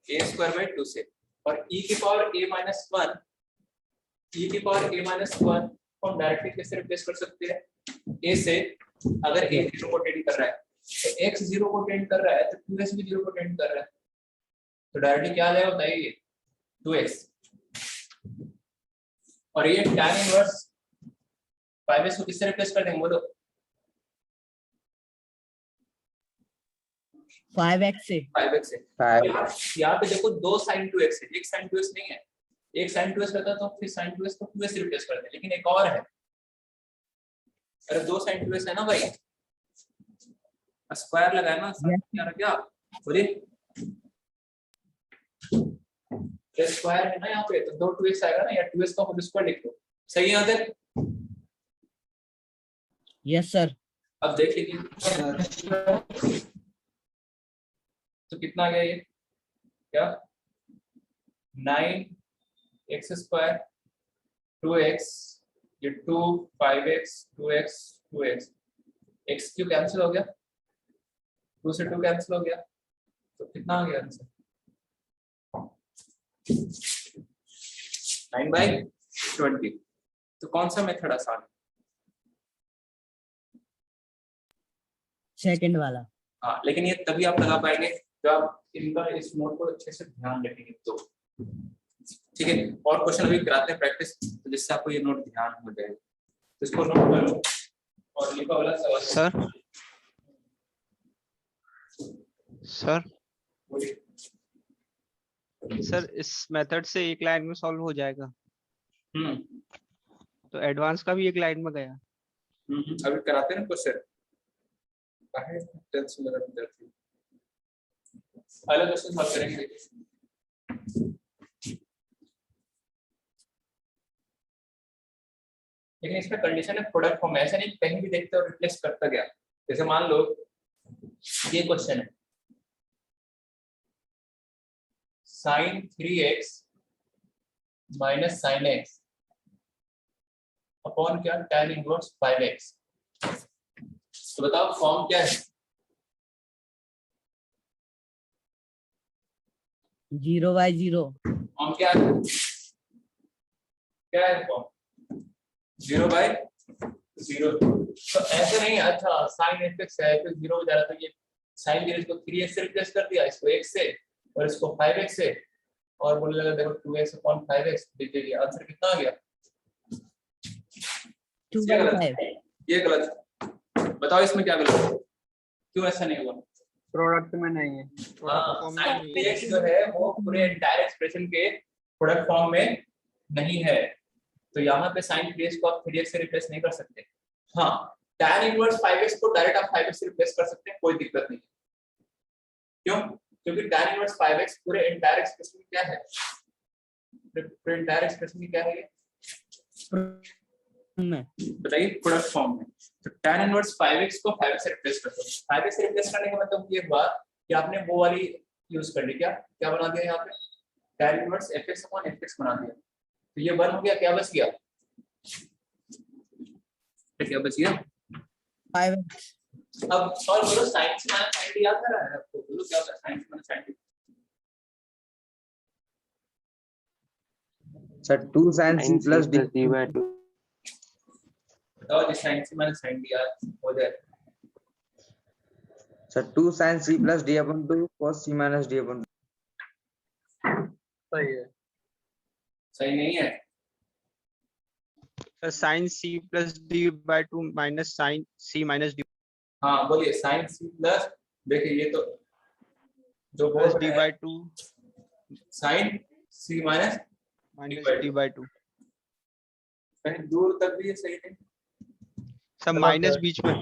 a स्क्वायर बाय 2 से, और e की पावर a माइनस 1, e की पावर a माइनस 1 को हम डायरेक्टली कैसे रिप्लेस कर सकते हैं, a से। अगर a 0 को टेंड कर रहा है, तो x 0 को टेंड कर रहा है, तो 2x भी 0 को टेंड कर रहा है, तो डायरेक्टली क्या आ जाएगा बताइए, 2x। और ये tan इनवर्स 5x को किससे रिप्लेस कर देंगे, बोलो। 5x से 5x से। 5. यहाँ पे देखो 2 sin 2x है, एक sin 2x नहीं है। एक sin 2x रहता तो फिर sin 2x को 2x से रिप्लेस करते, लेकिन एक और है, अरे 2 sin 2x है ना भाई, स्क्वायर लगाया ना, क्या क्या बोलिए, स्क्वायर है ना यहाँ पे, तो 2 2x आएगा ना, या 2x का होल स्क्वायर लिख लो। सही है उधर? Yes sir. अब देख लीजिए तो कितना आ गया ये, क्या 9x स्क्वायर 2x, ये 2 5x 2x 2x, x क्यों कैंसिल हो गया, 2 से 2 कैंसिल हो गया, तो कितना आ गया आंसर, 9/20। तो कौन सा मेथड आसान है? सेकंड वाला। हाँ, लेकिन ये तभी आप लगा पाएंगे जब आप इनका इस नोट को अच्छे से ध्यान रखेंगे तो। ठीक है, और क्वेश्चन अभी कराते हैं प्रैक्टिस, तो जिससे आपको ये नोट ध्यान हो जाएगा, तो इसको नोट कर लो और लिखा वाला सवाल। सर इस मेथड से एक लाइन में सॉल्व हो जाएगा, तो एडवांस का भी एक लाइन में गया। अभी कराते हैं ना क्वेश्चन, टेंशन लगा विद्यार्थी, अलग क्वेश्चन सॉल्व करेंगे। लेकिन इसमें कंडीशन है प्रोडक्ट फॉर्म, ऐसा नहीं कहीं भी देखते और रिप्लेस करता गया। जैसे मान लो ये क्वेश्चन है, sin 3x minus sin x upon क्या, tan इनवर्स 5x। तो बताओ फॉर्म क्या है, 0/0 फॉर्म क्या है, क्या है फॉर्म, 0/0। तो ऐसे नहीं है, अच्छा sin fx है फिर 0 हो जा रहा, तो ये sin की इसको 3x से रिप्लेस कर दिया, इसको x से और इसको 5x से, और बोलने लगा देखो 2x अपॉन 5x। देखिए आंसर कितना आ गया, 2/5। ये गलत है, बताओ इसमें क्या गलत है, क्यों ऐसा नहीं हुआ। प्रोडक्ट में नहीं है। sin 3x जो है वो पूरे एंटायर एक्सप्रेशन के प्रोडक्ट फॉर्म में नहीं है, तो यहाँ पे sin 3x को आप 3x से रिप्लेस नहीं कर सकते। हाँ, tan इनवर्स 5x को डायरेक्ट आप 5x से रिप्लेस कर सकते हैं, कोई दिक्कत नहीं। क्यों? क्योंकि tan इनवर्स 5x पूरे एंटायर एक्सप्रेशन में क्या है, पूरे एंटायर एक्सप्रेशन में क्या है ये बताइए, प्रोडक्ट फॉर्म में। तो tan इनवर्स 5x को 5x से रिप्लेस कर दो। 5x से रिप्लेस करने का मतलब ये हुआ कि आपने वो वाली यूज कर ली, क्या बना दिया यहाँ पे, tan inverse fx upon fx बना दिया। तो ये 1 हो गया, क्या बच गया फिर क्या बच गया? 5x अब सॉल्व करो। साइन से माइनस साइन डी याद आ रहा है आपको? बोलो क्या होता है साइन से minus sine D? Sir 2 sin c sin c plus d plus d by 2 बताओ जी, साइन से माइनस साइन डी याद हो जाए। Sir 2 sin c plus d upon 2 cos c minus d upon 2 सही है। सही नहीं है। Sir sine C plus D by 2 minus sine C minus D हाँ बोलिए, साइन सी प्लस, देखिए ये तो जो प्लस बोल डी रहा है bye 2 sign C minus minus D by 2। कहीं दूर तक भी ये सही नहीं। सब चलो माइनस फिर। बीच में।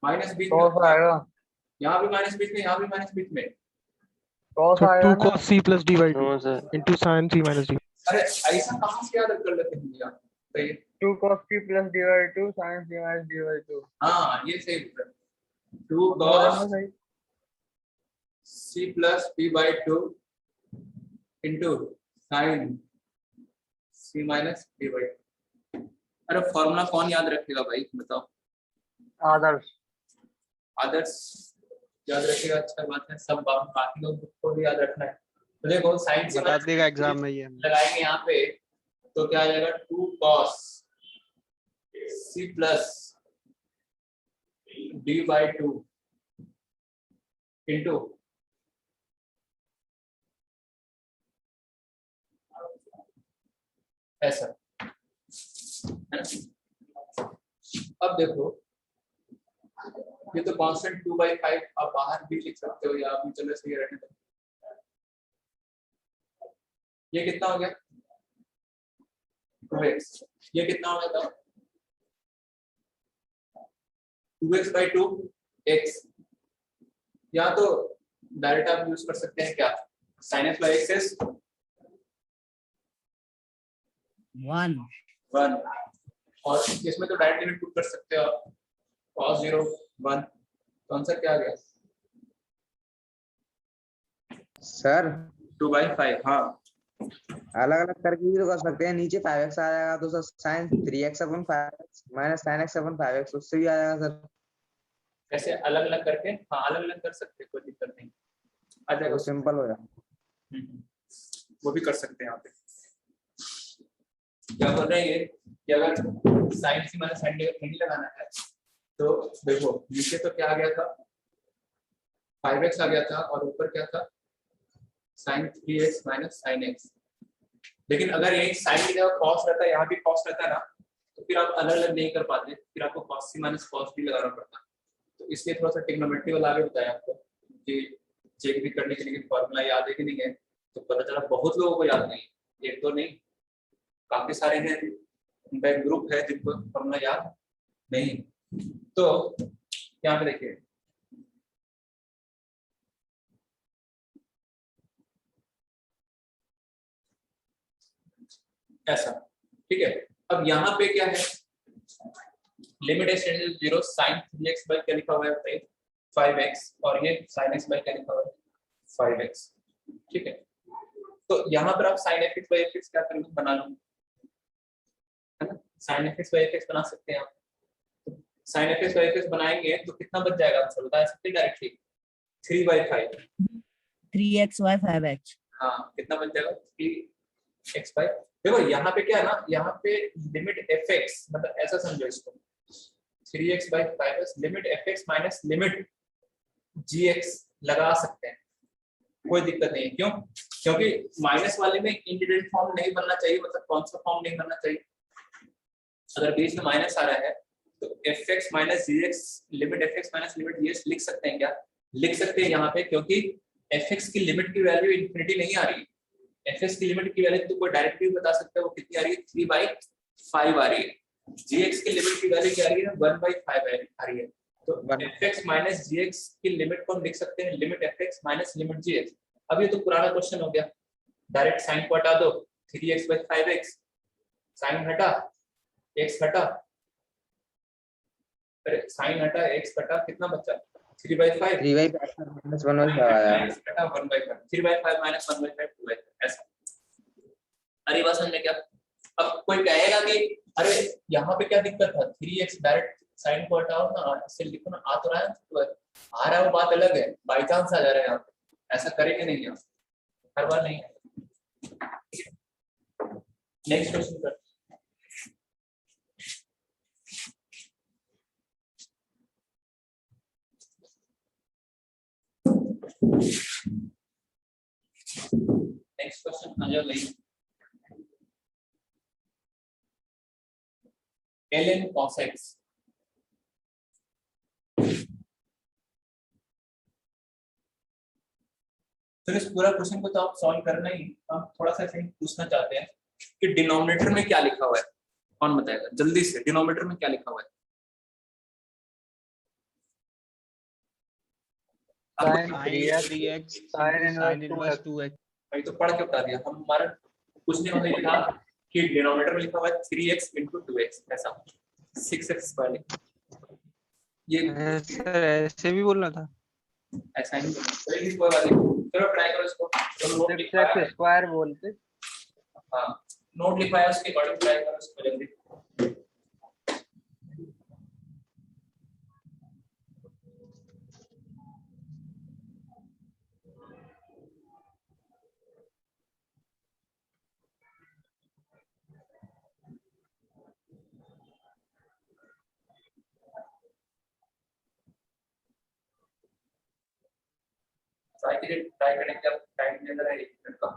माइनस बीच में cos आएगा, यहाँ भी माइनस बीच में, यहाँ भी माइनस बीच में। cos So आएगा 2 ना। cos c plus d by 2 no sir into sin c minus d. अरे ऐसा कहाँ से याद कर लेते हैं भैया? सही है। 2 cos c plus d by 2 sin c minus d by 2 हाँ ये सही बोल रहे हैं। 2 बोला ना cos सही। c plus d by 2 into sine c minus d by 2। अरे फॉर्मूला कौन याद रखेगा भाई, बताओ? आदर्श आदर्श याद रखेगा, अच्छा बात है। सब बाकी लोग को भी याद रखना है। तो देखो साइन से बता देगा एग्जाम में ये। लगाएंगे यहाँ पे तो क्या आ जाएगा? 2 cos c plus d by 2 into ऐसा है ना। अब देखो ये तो कांस्टेंट 2/5 आप बाहर भी लिख सकते हो या आप चलो सही रहने दो। ये कितना हो गया? 2x। ये कितना हो गया? 2x by 2 x। या तो डायरेक्ट आप यूज कर सकते हैं क्या? sin x by x is 1 1 और इसमें तो डायरेक्ट लिमिट पुट कर सकते हो आप, cos 0 1। तो आंसर क्या आ गया? सर 2/5। हाँ अलग अलग करके भी तो कर सकते हैं। नीचे 5x आ जाएगा तो sir sin 3x upon 5x minus sin x upon 5x उससे भी आ जाएगा सर। कैसे अलग अलग करके? हाँ अलग अलग कर सकते हैं, कोई दिक्कत नहीं, आ जाएगा। वो सिंपल हो जाएगा। वो भी कर सकते हैं यहाँ पे। क्या बोल रहे हैं ये कि अगर sign C minus sine D नहीं लगाना है तो देखो नीचे तो क्या आ गया था? 5x आ गया था और ऊपर क्या था? sin 3x minus sin x। लेकिन अगर यही साइन की जगह cos रहता, यहाँ भी cos रहता ना, तो फिर आप अलग अलग नहीं कर पाते, फिर आपको cos c minus cos b लगाना पड़ता। तो इसलिए थोड़ा सा ट्रिग्नोमेट्री वाला आगे बताया आपको कि चेक भी करने के लिए फॉर्मूला याद है कि नहीं है। तो पता चला बहुत लोगों को याद नहीं, एक तो नहीं काफी सारे हैं, उनका एक ग्रुप है जिनको फॉर्मूला याद नहीं। तो यहाँ पे देखिए ऐसा, ठीक है। अब यहाँ पे क्या है? Limit X tends to 0 sin 3x by क्या लिखा हुआ है बताइए? 5x। और ये sin x बाय क्या लिखा हुआ है? 5x। ठीक है, तो यहाँ पर आप sin fx बाय fx क्या करेंगे? बना लो, है ना। sin fx बाय fx बना सकते हैं आप। तो sin fx बाय fx बनाएंगे तो कितना बच जाएगा आंसर बता सकते हैं डायरेक्टली? 3/5। 3x by 5x। हाँ कितना बच जाएगा? 3x बाय, देखो यहाँ पे क्या है ना, यहाँ पे लिमिट fx मतलब ऐसा समझो इसको, 3x by 5x limit fx minus limit gx लगा सकते हैं, कोई दिक्कत नहीं है। क्यों? क्योंकि माइनस वाले में इंटीग्रेट फॉर्म नहीं बनना चाहिए, मतलब कौन सा फॉर्म नहीं बनना चाहिए? अगर बीच में माइनस आ रहा है तो fx माइनस gx limit fx minus limit gx लिख सकते हैं क्या? लिख सकते हैं यहाँ पे, क्योंकि fx की लिमिट की वैल्यू इन्फिनिटी नहीं आ रही है। fx की लिमिट की वैल्यू तो कोई डायरेक्ट भी बता सकता है वो कितनी आ रही है? 3/5 आ रही है। gx की लिमिट की वैल्यू क्या आ रही है? 1/5 आ रही है। तो fx माइनस gx की लिमिट को हम लिख सकते हैं limit fx minus limit gx। अब ये तो पुराना क्वेश्चन हो गया, डायरेक्ट साइन को हटा दो, 3x by 5x, साइन हटा x हटा, अरे साइन हटा x हटा, कितना बचा? 3/5 3/5 minus 1/5 आया। 1/5 3/5 माइनस 1/5 2/5 ऐसा। अरे बस हमने क्या, अब कोई कहेगा कि अरे यहाँ पे क्या दिक्कत था, 3x डायरेक्ट साइन को हटाओ ना, इससे लिखो ना, आ तो रहा है, तो आ रहा है वो बात अलग है, बाई चांस आ जा रहा है यहाँ पे, ऐसा करेंगे नहीं यहाँ, हर बार नहीं। नेक्स्ट क्वेश्चन कर। नेक्स्ट क्वेश्चन आ जाओ भाई। ln cos x, तो इस पूरा क्वेश्चन को तो आप सॉल्व करना ही, हम थोड़ा सा ऐसे पूछना चाहते हैं कि डिनोमिनेटर में क्या लिखा हुआ है, कौन बताएगा जल्दी से, डिनोमिनेटर में क्या लिखा हुआ है? Sin sin 3x 3x sin sin inverse inverse 2x. 2x। भाई तो पढ़ के बता दिया हम, हमारा कुछ नहीं होता, ये था कि डिनोमिनेटर में लिखा हुआ है 3x into 2x, ऐसा 6x स्क्वायर, ये सर ऐसे भी बोलना था। ऐसा ही चलेगी, कोई बात नहीं, चलो ट्राई करो इसको, तो नोट लिखा 6x है, स्क्वायर बोलते। हाँ नोट लिखा है, उसके अकॉर्डिंग ट्राई करो इसको जल्दी। ट्राई करेंगे, अब टाइम दे रहा है 1 मिनट का।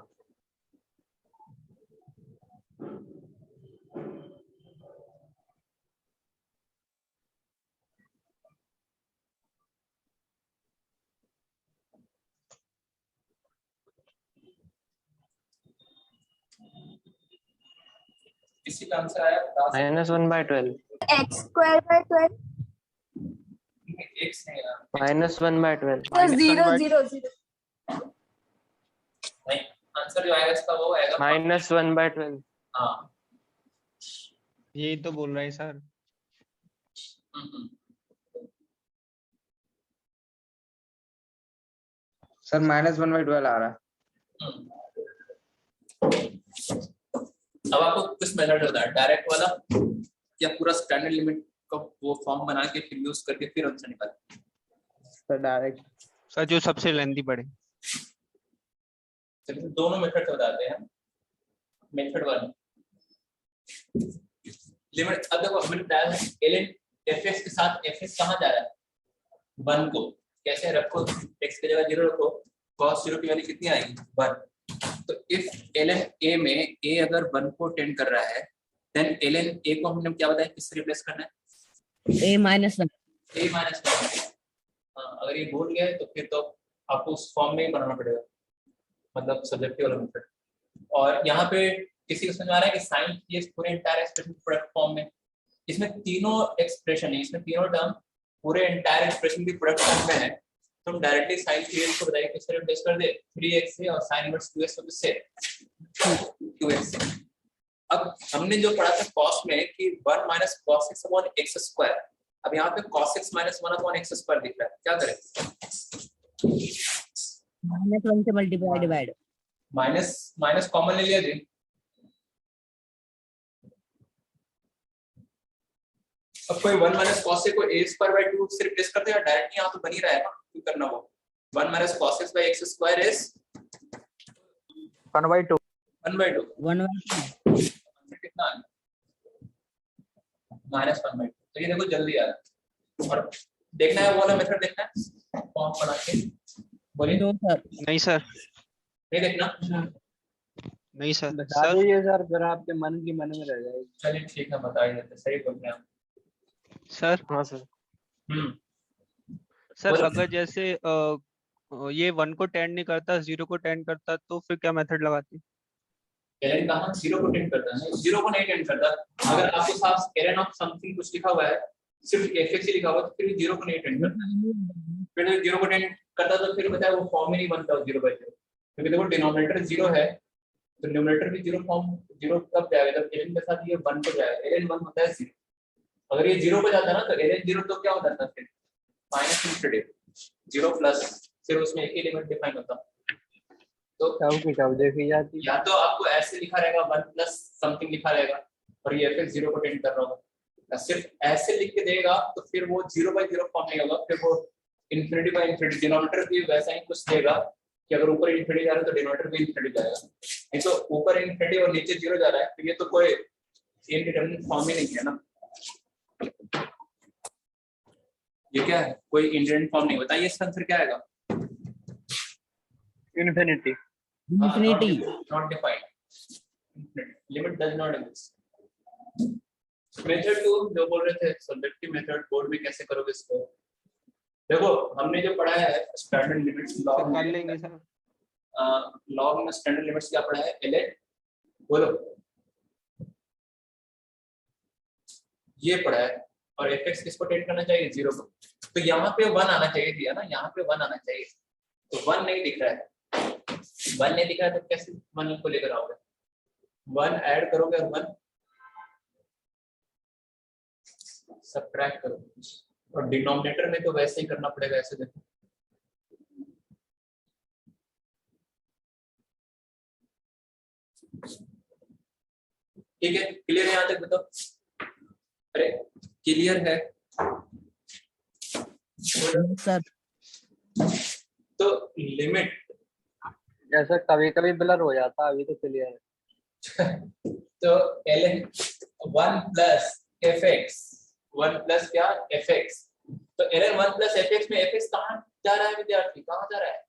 इसी का आंसर आया -1/12 x square by 12 x नहीं आया, -1/12 plus Minus 0 1 by- 0 0 नहीं आंसर जो आएगा इसका वो आएगा -1/12 हाँ। यही तो बोल रहे हैं सर। हम्म। सर -1/12 आ रहा है। अब आपको किस मेथड होता है, डायरेक्ट वाला या पूरा स्टैंडर्ड लिमिट का वो फॉर्म बना के फिर यूज करके फिर आंसर निकालें? Sir direct. सर जो सबसे लेंथी पड़े। चलिए दोनों मेथड बताते हैं। मेथड 1 लिमिट, अब देखो हमने बताया है ln fx के साथ fx कहाँ जा रहा है, 1 को, कैसे रखो, x की जगह 0 रखो, cos 0 की वैल्यू कितनी आएगी 1, तो इफ ln a में a अगर 1 को टेंड कर रहा है, देन ln a को हमने क्या बताया किससे रिप्लेस करना है, a minus 1। a minus 1। अगर ये भूल गए तो फिर तो आपको उस फॉर्म में ही बनाना पड़ेगा, मतलब सब्जेक्टिव वाला मेथड। और यहाँ पे किसी को समझ आ रहा है कि साइन ये पूरे एंटायर एक्सप्रेशन प्रोडक्ट फॉर्म में, इसमें तीनों एक्सप्रेशन है, इसमें तीनों टर्म पूरे एंटायर एक्सप्रेशन की प्रोडक्ट फॉर्म में है, तो हम डायरेक्टली साइन 3x को बताइए किससे रिप्लेस कर दे, 3x से, और साइन इनवर्स 2x को किससे, 2x से। अब हमने जो पढ़ा था cos में कि 1 minus cos x upon x square, अब यहाँ पे cos x minus 1 upon x square दिख रहा है, क्या करें? -1 से मल्टीप्लाई डिवाइड। माइनस कॉमन ले लिया जी, अब कोई 1 minus cos x को a स्क्वायर बाय 2 से रिप्लेस कर दे, या डायरेक्टली यहाँ तो बन ही रहा है ना, क्यों करना वो, 1 minus cos x by x square is 1/2 1/2, 1/2। कितना है -1/2, तो ये देखो जल्दी आ रहा है। और देखना है वो वाला मेथड देखना है फॉर्म बना के, बोलिए। तो सर नहीं सर, नहीं देखना, नहीं सर। बता सर दीजिए सर, फिर आपके मन की मन में रह जाएगी। चलिए ठीक है बता ही देते, सही बोल रहे हैं सर हाँ सर आप। सर बोलो। अगर जैसे ये 1 को टेंड नहीं करता, 0 को टेंड करता, तो फिर क्या मेथड लगाते? एरन कहाँ 0 को टेंड करता है, 0 को नहीं टेंड करता। अगर आपके पास एरन ऑफ समथिंग कुछ लिखा हुआ है, सिर्फ fx ही लिखा हुआ है, तो फिर 0 को नहीं टेंड करता। फिर 0 को टेंड करता तो फिर बताया वो फॉर्म ही नहीं बनता 0/0, क्योंकि देखो डिनोमिनेटर 0 है, तो डिनोमिनेटर भी 0 फॉर्म 0 कब जाएगा, जब एरन के साथ ये 1 को जाएगा, एरन 1 होता है 0। अगर ये 0 पे जाता ना तो एरन 0 तो क्या होता था फिर -0 प्लस, फिर उसमें एक ही लिमिट डिफाइन होता। तो कब की कब देखी जाती है। या तो आपको ऐसे लिखा रहेगा 1 प्लस समथिंग लिखा रहेगा, और ये fx 0 को टेंड कर रहा होगा। सिर्फ ऐसे लिख के देगा तो फिर वो 0/0 फॉर्म नहीं होगा, फिर वो इन्फिनिटी बाय इन्फिनिटी, डिनोमिनेटर भी वैसा ही कुछ देगा कि अगर ऊपर इन्फिनिटी जा रहा है तो डिनोमिनेटर भी इन्फिनिटी जाएगा, नहीं तो ऊपर इन्फिनिटी और नीचे 0 जा रहा है तो ये तो कोई इनडिटरमिनेट फॉर्म ही नहीं है ना। ये क्या है, कोई इंडिपेंडेंट फॉर्म नहीं। बताइए इसका आंसर क्या आएगा? infinity. Infinity. Not defined. Infinity. Limit does not exist. Method 2 जो बोल रहे थे सब्जेक्टिव मेथड, बोर्ड में कैसे करोगे इसको? देखो हमने जो पढ़ा है स्टैंडर्ड लिमिट्स, लॉग कर लेंगे सर। लॉग में स्टैंडर्ड लिमिट्स क्या पढ़ा है? ln, बोलो ये पढ़ा है, और fx किसको टेंड करना चाहिए? 0 को। तो यहाँ पे 1 आना चाहिए दिया ना, यहाँ पे 1 आना चाहिए, तो 1 नहीं दिख रहा है। 1 नहीं दिख रहा है तो कैसे 1 को लेकर आओगे? 1 ऐड करोगे और 1 सब्ट्रैक्ट करोगे, और डिनोमिनेटर में तो वैसे ही करना पड़ेगा, ऐसे देखो ठीक है। क्लियर है यहाँ तक? बताओ। अरे क्लियर है सर तो लिमिट ऐसा कभी कभी ब्लर हो जाता है, अभी तो क्लियर है। तो ln 1 प्लस fx, 1 प्लस क्या? fx, तो ln 1 प्लस fx में fx कहाँ जा रहा है विद्यार्थी? कहाँ जा रहा है?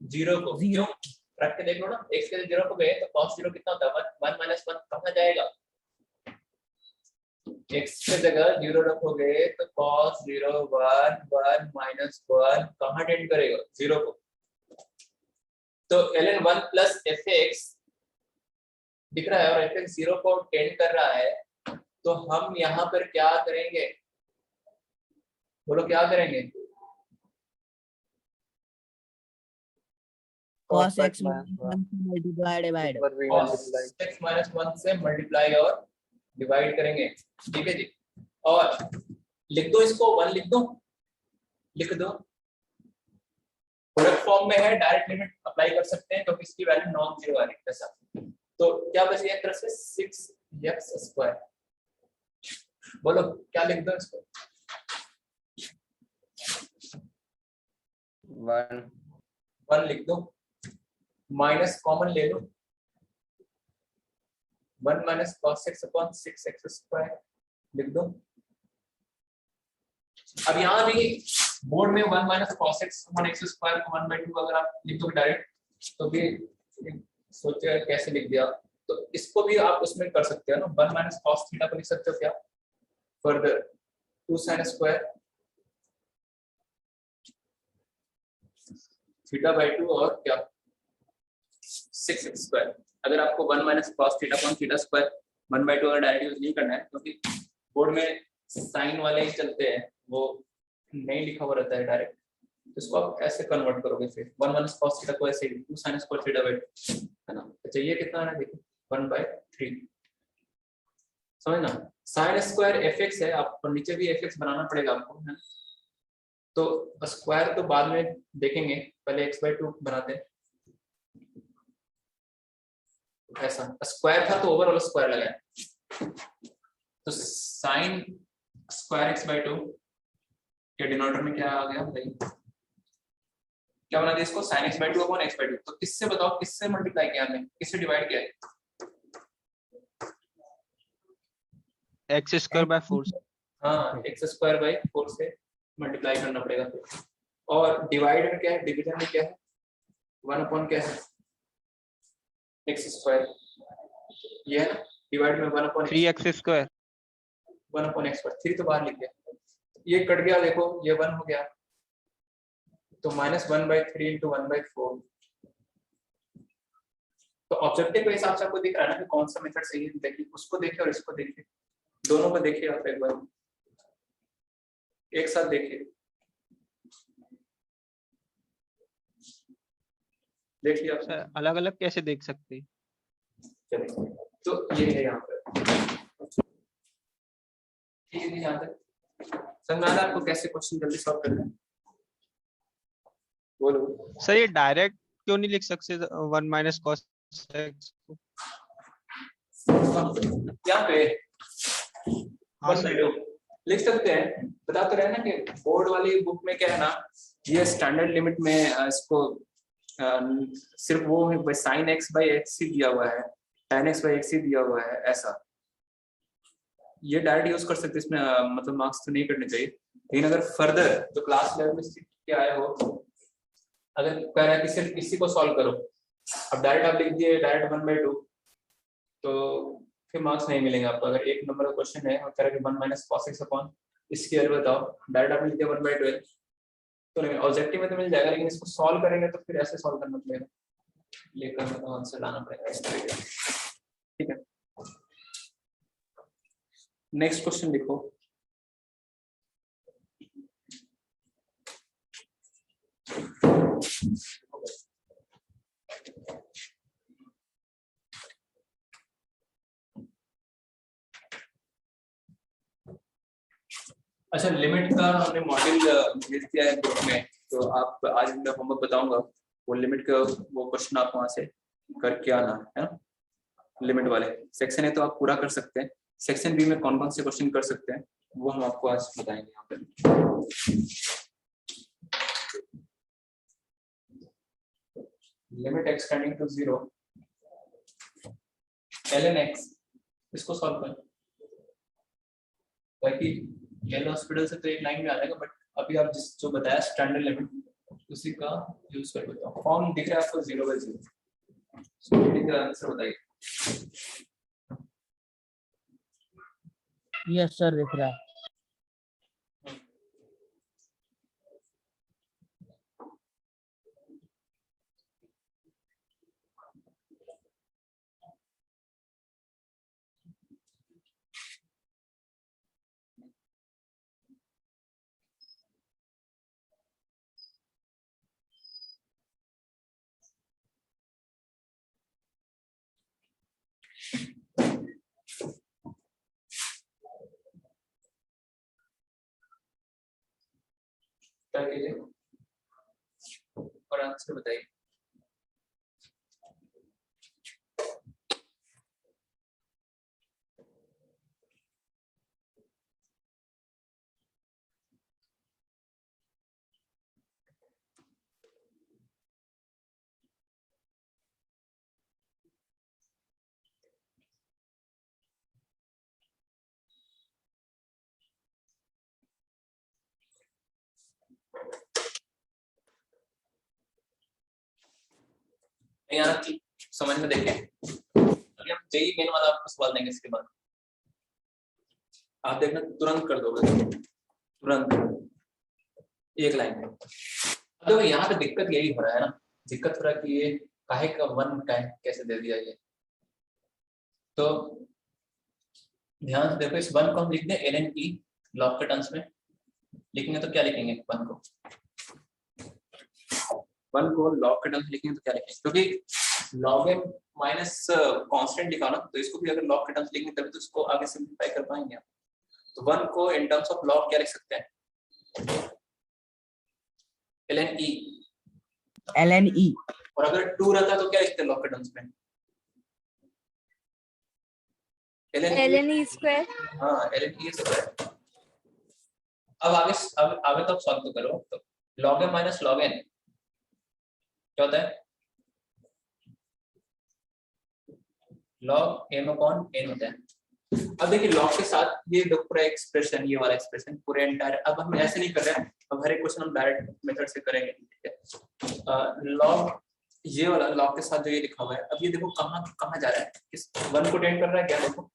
0 को। क्यों? रख के देख लो ना, x के 0 को गए तो cos 0 कितना होता है? 1 माइनस 1 कहाँ जाएगा? x के जगह 0 रखोगे तो cos 0 1 1 माइनस 1 कहाँ टेंड करेगा? 0 को। तो ln 1 प्लस fx दिख रहा है और fx 0 को टेंड कर रहा है, तो हम यहाँ पर क्या करेंगे? बोलो क्या करेंगे? cos x multiplied divide cos x minus 1 से मल्टीप्लाई और डिवाइड करेंगे, ठीक है जी। और लिख दो इसको, 1 लिख दो, लिख दो। प्रोडक्ट फॉर्म में है, डायरेक्ट लिमिट अप्लाई कर सकते हैं क्योंकि इसकी वैल्यू नॉन जीरो आ रही है ऐसा। तो क्या बच गया एक तरफ से? 6x²। बोलो क्या लिख दो इसको? 1 लिख दो, माइनस कॉमन ले लो, 1 minus cos x upon 6x² लिख दो। अब यहाँ भी बोर्ड में 1 minus cos x upon x² को 1/2 अगर आप लिख दोगे डायरेक्ट तो भी सोचिए कैसे लिख दिया। तो इसको भी आप उसमें कर सकते हो ना, 1 माइनस cos थीटा को लिख सकते हो क्या? फर्दर 2 sin² θ/2 और क्या 6x²। अगर आपको 1 माइनस cos थीटा अपॉन θ² 1/2 अगर डायरेक्ट यूज नहीं करना है क्योंकि बोर्ड में साइन वाले ही चलते हैं, वो नहीं लिखा हुआ रहता है डायरेक्ट, तो इसको आप ऐसे कन्वर्ट करोगे। फिर 1 माइनस cos थीटा को ऐसे 2 sin² θ/2 है ना। अच्छा ये कितना है देखो 1/3 समझना। sin² fx है, आप नीचे भी fx बनाना पड़ेगा आपको, है ना। तो स्क्वायर तो बाद में देखेंगे, पहले x/2 बनाते हैं। ऐसा स्क्वायर था तो ओवरऑल स्क्वायर लगाया, तो sin² x/2 के डिनोमिनेटर में क्या आ गया बताइए? क्या बना दिया इसको? sin x/2 upon x/2। तो किससे बताओ, किससे मल्टीप्लाई किया हमने, किससे डिवाइड किया है? x²/4। हाँ x²/4 से मल्टीप्लाई करना पड़ेगा फिर। और डिवाइड में क्या है? डिवीजन में क्या है? 1 अपॉन क्या है? x²। ये है ना, डिवाइड में 1 अपॉन 3x²। 1 upon x²। 3 तो बाहर लिख गया, ये कट गया, देखो ये 1 हो गया, तो माइनस 1/3 इंटू 1/4। तो ऑब्जेक्टिव के हिसाब से आपको दिख रहा है ना कि कौन सा मेथड सही है। देखिए उसको देखिए और इसको देखिए, दोनों को देखिए आप एक बार एक साथ देखिए, देखिए आप। सर अलग अलग कैसे देख सकते हैं? चलिए तो ये है यहाँ पर, ठीक है यहाँ तक समझ आ रहा है आपको कैसे क्वेश्चन जल्दी सॉल्व करना है? बोलो सर ये डायरेक्ट क्यों नहीं लिख सकते 1 माइनस cos x को? यहाँ पे हाँ सर। लिख सकते हैं, बता तो रहे हैं ना कि बोर्ड वाली बुक में क्या है ना, ये स्टैंडर्ड लिमिट में इसको सिर्फ वो है साइन एक्स बाई एक्स ही दिया हुआ है, tan x बाई एक्स ही दिया हुआ है, ऐसा ये डायरेक्ट यूज कर सकते हैं इसमें, मतलब मार्क्स तो नहीं करने चाहिए। लेकिन अगर फर्दर जो क्लास लेवल में सीख के आए हो, अगर कह रहा है कि सिर्फ इसी को सॉल्व करो, अब डायरेक्ट आप लिख दिए डायरेक्ट 1/2, तो फिर मार्क्स नहीं मिलेंगे आपको। अगर एक नंबर का क्वेश्चन है और कह रहा है कि 1 माइनस cos x अपॉन इसकी वैल्यू बताओ, डायरेक्ट आप लिख दिया 1/12, तो नहीं, ऑब्जेक्टिव में तो मिल जाएगा, लेकिन इसको सॉल्व करेंगे तो फिर ऐसे सॉल्व करना पड़ेगा, लेकर मतलब आंसर लाना पड़ेगा इस तरीके से। ठीक है, नेक्स्ट क्वेश्चन लिखो। अच्छा, लिमिट का हमने मॉड्यूल भेज दिया है ग्रुप में, तो आप आज मैं होमवर्क बताऊंगा, वो लिमिट का वो क्वेश्चन आप वहां से करके आना है ना। लिमिट वाले सेक्शन है तो आप पूरा कर सकते हैं, सेक्शन बी में कौन कौन से क्वेश्चन कर सकते हैं वो हम आपको आज बताएंगे यहाँ पे। Limit X tending to 0 ln x, इसको सॉल्व करें, ताकि एल हॉस्पिटल से तो एक लाइन में आ जाएगा, बट अभी आप जिस जो बताया स्टैंडर्ड लिमिट उसी का यूज कर बताओ। फॉर्म दिख रहा है आपको 0/0, आंसर बताइए। यस सर दिख रहा है। क्या कीजिए और आंसर बताइए। यहाँ समझ में देखें, अभी हम जेई मेन वाला आपको सवाल देंगे, इसके बाद आप देखना तुरंत कर दोगे, तुरंत एक लाइन में। तो यहाँ पे दिक्कत यही हो रहा है ना, दिक्कत हो रहा है कि ये काहे का 1 कैसे दे दिया ये। तो ध्यान से देखो, इस 1 को हम लिख दें ln e लॉग के टर्म्स में लिखेंगे तो क्या लिखेंगे, 1 को लॉग के टर्म्स लिखेंगे तो क्या लिखेंगे, क्योंकि लॉग m माइनस कांस्टेंट लिखा ना, तो इसको भी अगर लॉग के टर्म्स लिखेंगे तभी तो इसको आगे सिंपलीफाई कर पाएंगे आप। तो 1 को इन टर्म्स ऑफ लॉग क्या लिख सकते हैं, ln e, और अगर 2 रहता तो क्या लिखते हैं लॉग के टर्म्स में, ln e square। हाँ, ln e स्क्वायर। अब आगे तो सॉल्व तो करो, तो log m minus log n क्या होता है, log m अपॉन n होता है। अब देखिए लॉग के साथ ये पूरा एक्सप्रेशन, ये वाला एक्सप्रेशन पूरे एंटायर, अब हम ऐसे नहीं कर रहे हैं, अब हर एक क्वेश्चन हम डायरेक्ट मेथड से करेंगे। ठीक है, लॉग ये वाला लॉग के साथ जो ये लिखा हुआ है, अब ये देखो कहाँ जा रहा है, किस 1 को टेंड कर रहा है क्या, देखो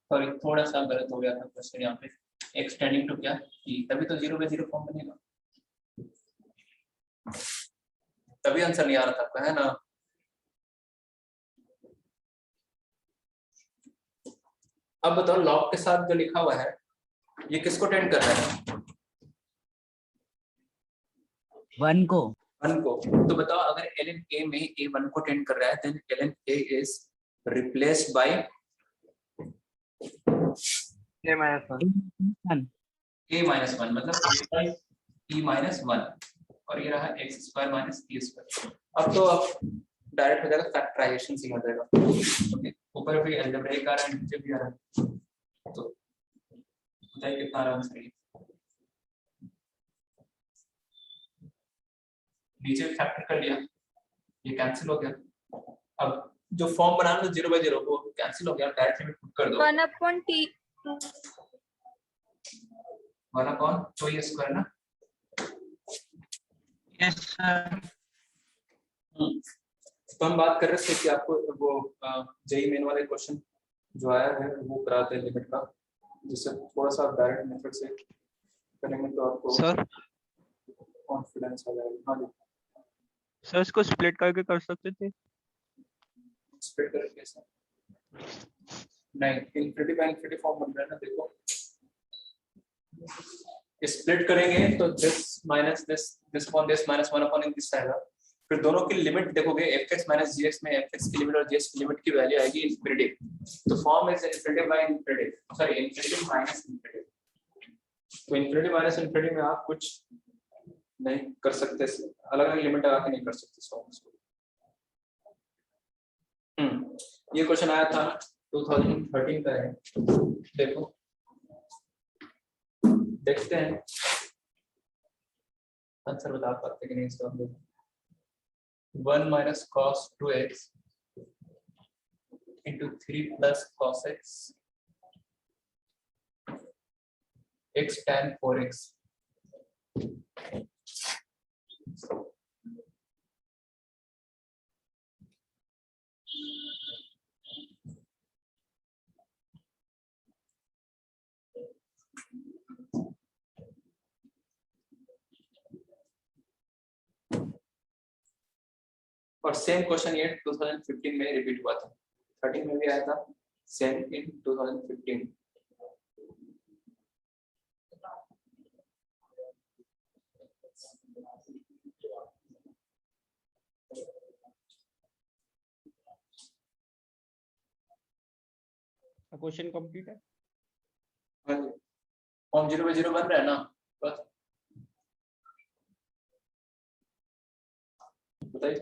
सॉरी थोड़ा सा गलत हो गया था क्वेश्चन यहाँ पे, एक्सटेंडिंग टू क्या ई, तभी तो 0/0 फॉर्म बनेगा, तभी आंसर नहीं आ रहा था आपका, है ना। अब बताओ लॉग के साथ जो लिखा हुआ है ये किसको टेंड कर रहा है, 1 को। तो बताओ अगर ln a में a 1 को टेंड कर रहा है, then ln a is replaced by a minus 1, मतलब e minus 1, और ये रहा x square minus e square. अब तो अब डायरेक्ट हो जाएगा, फैक्टराइजेशन से हो जाएगा। ओके, ऊपर भी अलजेब्रिक आ रहा है, नीचे भी आ रहा है, तो बताइए कितना आराम से है। नीचे फैक्टर कर लिया, ये कैंसिल हो गया। अब जो फॉर्म बनाना था 0 by 0 वो कैंसिल हो गया, डायरेक्ट लिमिट पुट कर दो। 1 upon t 1 upon 2 स्क्वायर ना। Yes sir. तो हम बात कर रहे थे कि आपको वो जेई मेन वाले क्वेश्चन जो आया है वो कराते हैं लिमिट का, जिससे थोड़ा सा डायरेक्ट मेथड से करेंगे तो आपको सर कॉन्फिडेंस आ जाएगा। हाँ जी, सर इसको स्प्लिट करके कर सकते थे। स्प्लिट करके कैसे? नहीं, इनफिनिटी बाय इनफिनिटी फॉर्म बन रहा है ना, देखो स्प्लिट करेंगे तो this minus this upon this minus 1 upon this आएगा। फिर दोनों की लिमिट देखोगे, fx माइनस gx में fx की लिमिट और gx की लिमिट की वैल्यू आएगी इनफिनिटी। तो form is infinity by infinity, sorry infinity minus infinity. तो इनफिनिटी माइनस इनफिनिटी में आप कुछ नहीं कर सकते, अलग अलग लिमिट लगा के नहीं कर सकते फॉर्म्स को। ये क्वेश्चन आया था 2013 का है, देखो देखते हैं आंसर बता पाते कि नहीं इसका। 1 minus cos 2x into 3 plus cos x x tan 4x। और सेम क्वेश्चन ये 2015 में रिपीट हुआ था, 13 में भी आया था, सेम इन 2015। क्वेश्चन कंप्लीट है। हाँ जी, फॉर्म 0 by 0 बन रहा है ना, बस बताइए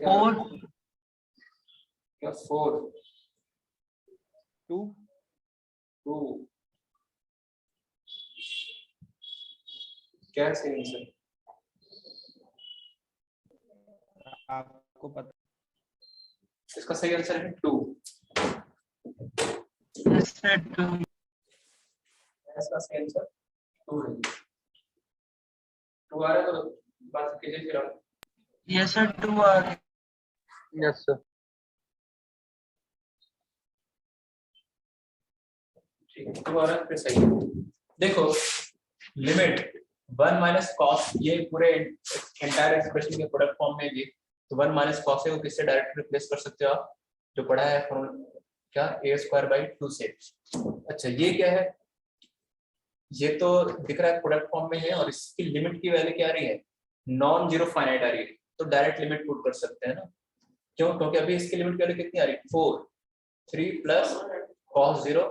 क्या 4 2 2 क्या है सही आंसर? आपको पता। इसका सही आंसर है 2। Yes sir 2। इसका सही आंसर 2 है। 2 आ रहा है तो बात कीजिए फिर आप। यस सर 2 आ रहा है। Yes sir. ठीक है, 2 आ रहा है फिर सही है। देखो लिमिट 1 माइनस कॉस, ये पूरे एंटायर एक्सप्रेशन के प्रोडक्ट फॉर्म में भी, तो 1 माइनस कॉस है वो किससे डायरेक्ट रिप्लेस कर सकते हो आप, जो पढ़ा है फॉर्मूला क्या, a स्क्वायर बाई 2 से। अच्छा ये क्या है, ये तो दिख रहा है प्रोडक्ट फॉर्म में है और इसकी लिमिट की वैल्यू क्या आ रही है, नॉन जीरो फाइनाइट आ रही है, तो डायरेक्ट लिमिट पुट कर सकते हैं ना। क्यों? क्योंकि अभी इसकी लिमिट की वैल्यू कितनी आ रही है, 4, 3 प्लस cos 0।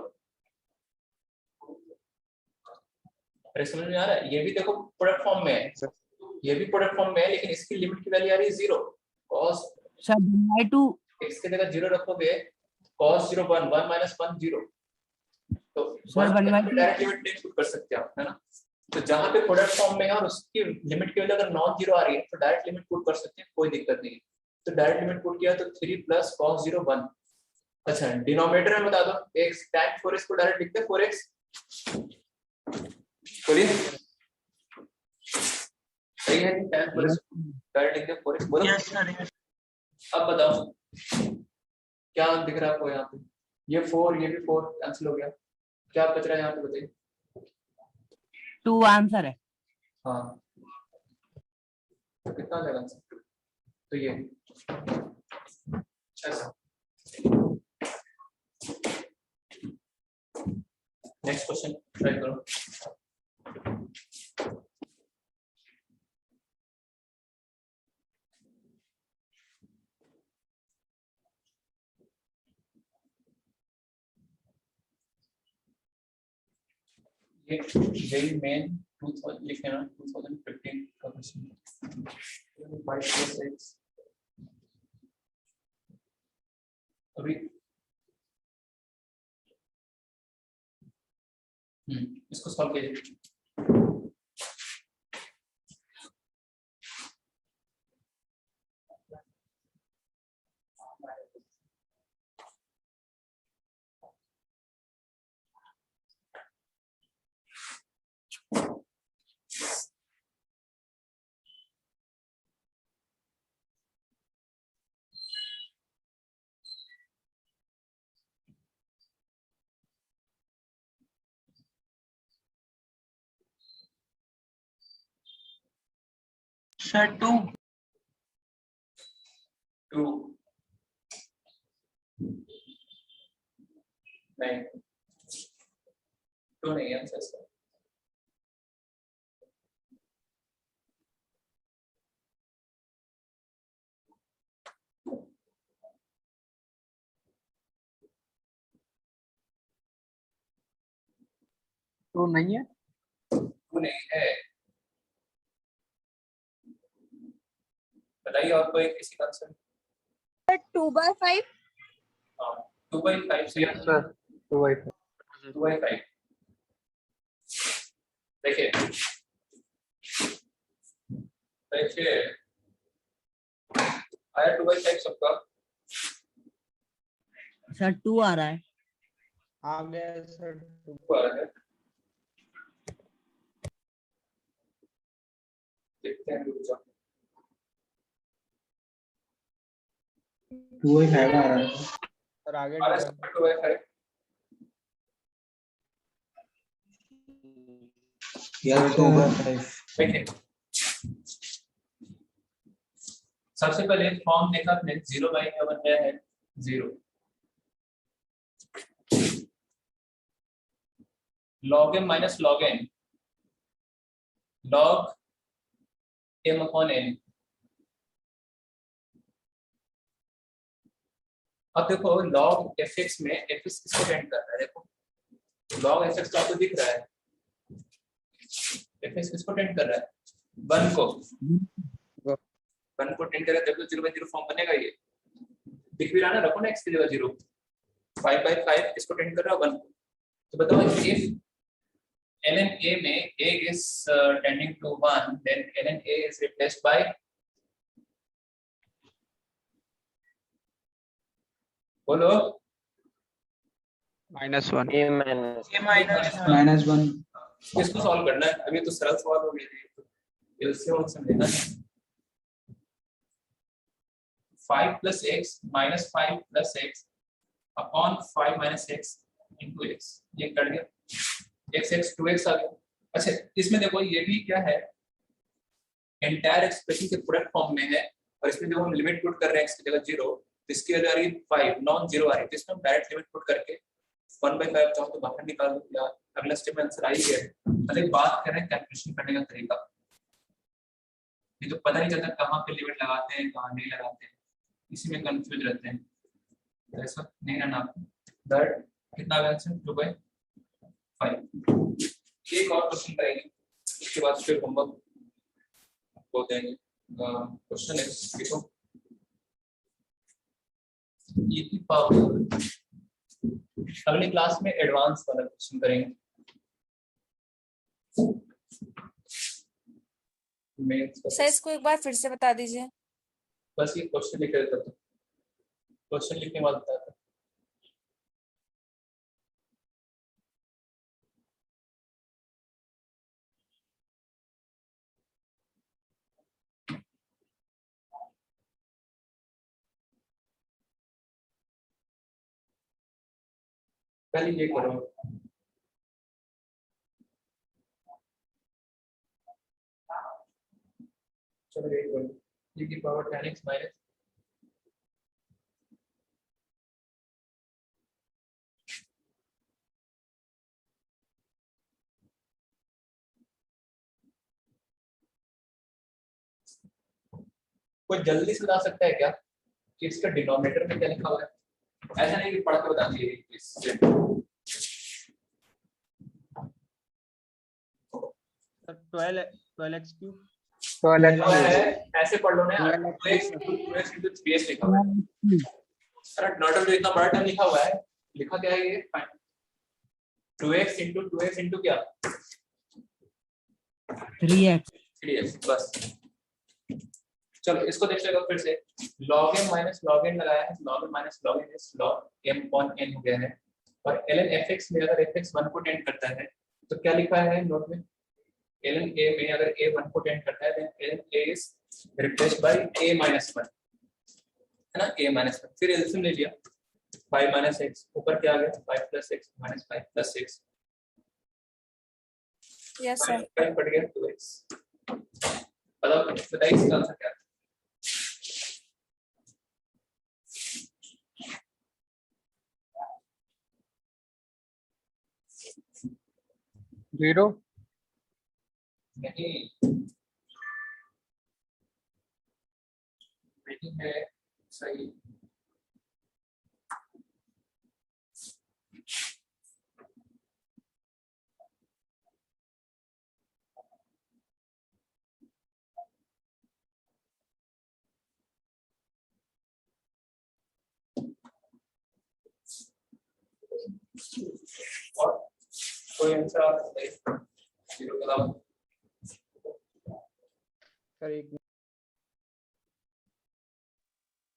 अरे समझ में आ रहा है? ये भी देखो प्रोडक्ट फॉर्म में है, ये भी प्रोडक्ट फॉर्म में है, लेकिन इसकी लिमिट की वैल्यू आ रही है 0। cos सर 1/2 x की जगह 0 रखोगे, cos 0 1 1 माइनस 1 0, तो सर 1/2 डायरेक्ट लिमिट नहीं पुट कर सकते आप, है ना। तो जहां पे प्रोडक्ट फॉर्म में है और उसकी लिमिट की वैल्यू अगर नॉन जीरो आ रही है तो डायरेक्ट लिमिट पुट कर सकते हैं, कोई दिक्कत नहीं है। तो डायरेक्ट लिमिट पुट किया तो 3 प्लस cos 0 1। अच्छा डिनोमिनेटर में बता दो, x tan 4x को डायरेक्ट लिखते हैं 4x, बोलिए सही है, tan 4x डायरेक्ट लिखते हैं 4x, बोलो। Yes sir. अब बताओ क्या दिख रहा है आपको यहाँ पे, ये 4 ये भी 4 कैंसिल हो गया, क्या बच रहा है यहाँ पे बताइए। 2 आंसर है। हाँ तो कितना आ जाएगा आंसर, तो ये 6। नेक्स्ट क्वेश्चन ट्राई करो। ये जेई मेन 2000 लिखे ना, 2015 का क्वेश्चन। 5 + 6 अभी इसको सॉल्व कीजिए। सर 2 2 नहीं, 2 नहीं है आंसर इसका। तो नहीं है। 2 नहीं है। बताइए और कोई किसी का आंसर? 2/5. हाँ 2/5 से यस सर, तो वही था। 2/5। देखिए देखिए आया 2/5 सबका। सर 2 आ रहा है। आ गया सर। 2 आ रहा है। देखते हैं रुक जाओ। 2/5 आ रहा है सर। आगे आ रहा है सबका 2/5। यस 2/5। देखिए सबसे पहले फॉर्म देखा आपने, 0 का बन गया है 0, log m minus log n, log m upon n। अब देखो log fx में fx किसको टेंड कर रहा है? देखो log fx तो आपको दिख रहा है, fx किसको टेंड कर रहा है? 1 को। 1 को टेंड कर रहा है, देखो 0/0 फॉर्म बनेगा। ये दिख भी रहा है ना, रखो ना x की जगह 0। 5/5 किसको टेंड कर रहा है? 1 को। तो बताओ if ln a में a is tending to 1, then ln a is replaced by बोलो -1 A minus. a minus -1। इसको सॉल्व करना है। अभी तो सरल सवाल हो गए थे, एलसीएम समझेगा। 5 + x - 5 + x upon 5 - x into x, ये कट गया। x 2x आ गया। अच्छा इसमें देखो ये भी क्या है, एंटायर एक्सप्रेशन के प्रोडक्ट फॉर्म में है, और इसमें जो हम लिमिट पुट कर रहे हैं x की जगह 0, इसकी वजह आ रही 5 नॉन जीरो आ रही है। तो इसमें हम डायरेक्ट लिमिट पुट करके 1/5 चाहो तो बाहर निकाल दो, या अगला स्टेप में आंसर आ ही गया। मतलब बात कर रहे हैं कैलकुलेशन करने का तरीका, ये तो पता नहीं चलता कहाँ पे लिमिट लगाते हैं कहाँ नहीं लगाते हैं, इसी में कंफ्यूज रहते हैं। तो ऐसा नहीं रहना आपको। दैट कितना आंसर 2/5। एक और क्वेश्चन करेंगे, उसके बाद फिर होमवर्क को देंगे। क्वेश्चन है देखो, e की पावर, अगली क्लास में एडवांस वाला क्वेश्चन करेंगे। सर इसको एक बार फिर से बता दीजिए। बस ये क्वेश्चन लिख देता था, क्वेश्चन लिखने के बाद बताता। पहले ये करो, चलो ये करो, e की पावर 10x माइनस कोई जल्दी से बता सकता है क्या कि इसका डिनोमिनेटर में क्या लिखा हुआ है? ऐसा नहीं कि पढ़ के बता दिए। 12x cube. तो अलग ऐसे पढ़ लो ना यार, 2x into 3x लिखा हुआ है। अरे नॉट जो इतना बड़ा टर्म लिखा हुआ है, लिखा क्या है ये? 2x इंटू क्या 3x 3x बस। चलो इसको देख लेगा फिर से, log m minus log n लगाया है, log m minus log n is log m upon n हो गया है। और ln fx में अगर fx 1 को टेंड करता है तो क्या लिखा है नोट में, ln a में अगर a 1 को टेंड करता है then ln a is replaced by a minus 1, है ना, a माइनस 1। फिर एलसीएम ले लिया 5 माइनस x, ऊपर क्या आ गया 5 plus x minus 5 plus x, yes sir. 5 cut गया 2x। बताइए इसका आंसर क्या है? 0। नहीं नहीं है सही। और कोई आंसर आ सकता है? 0 के अलावा सर एक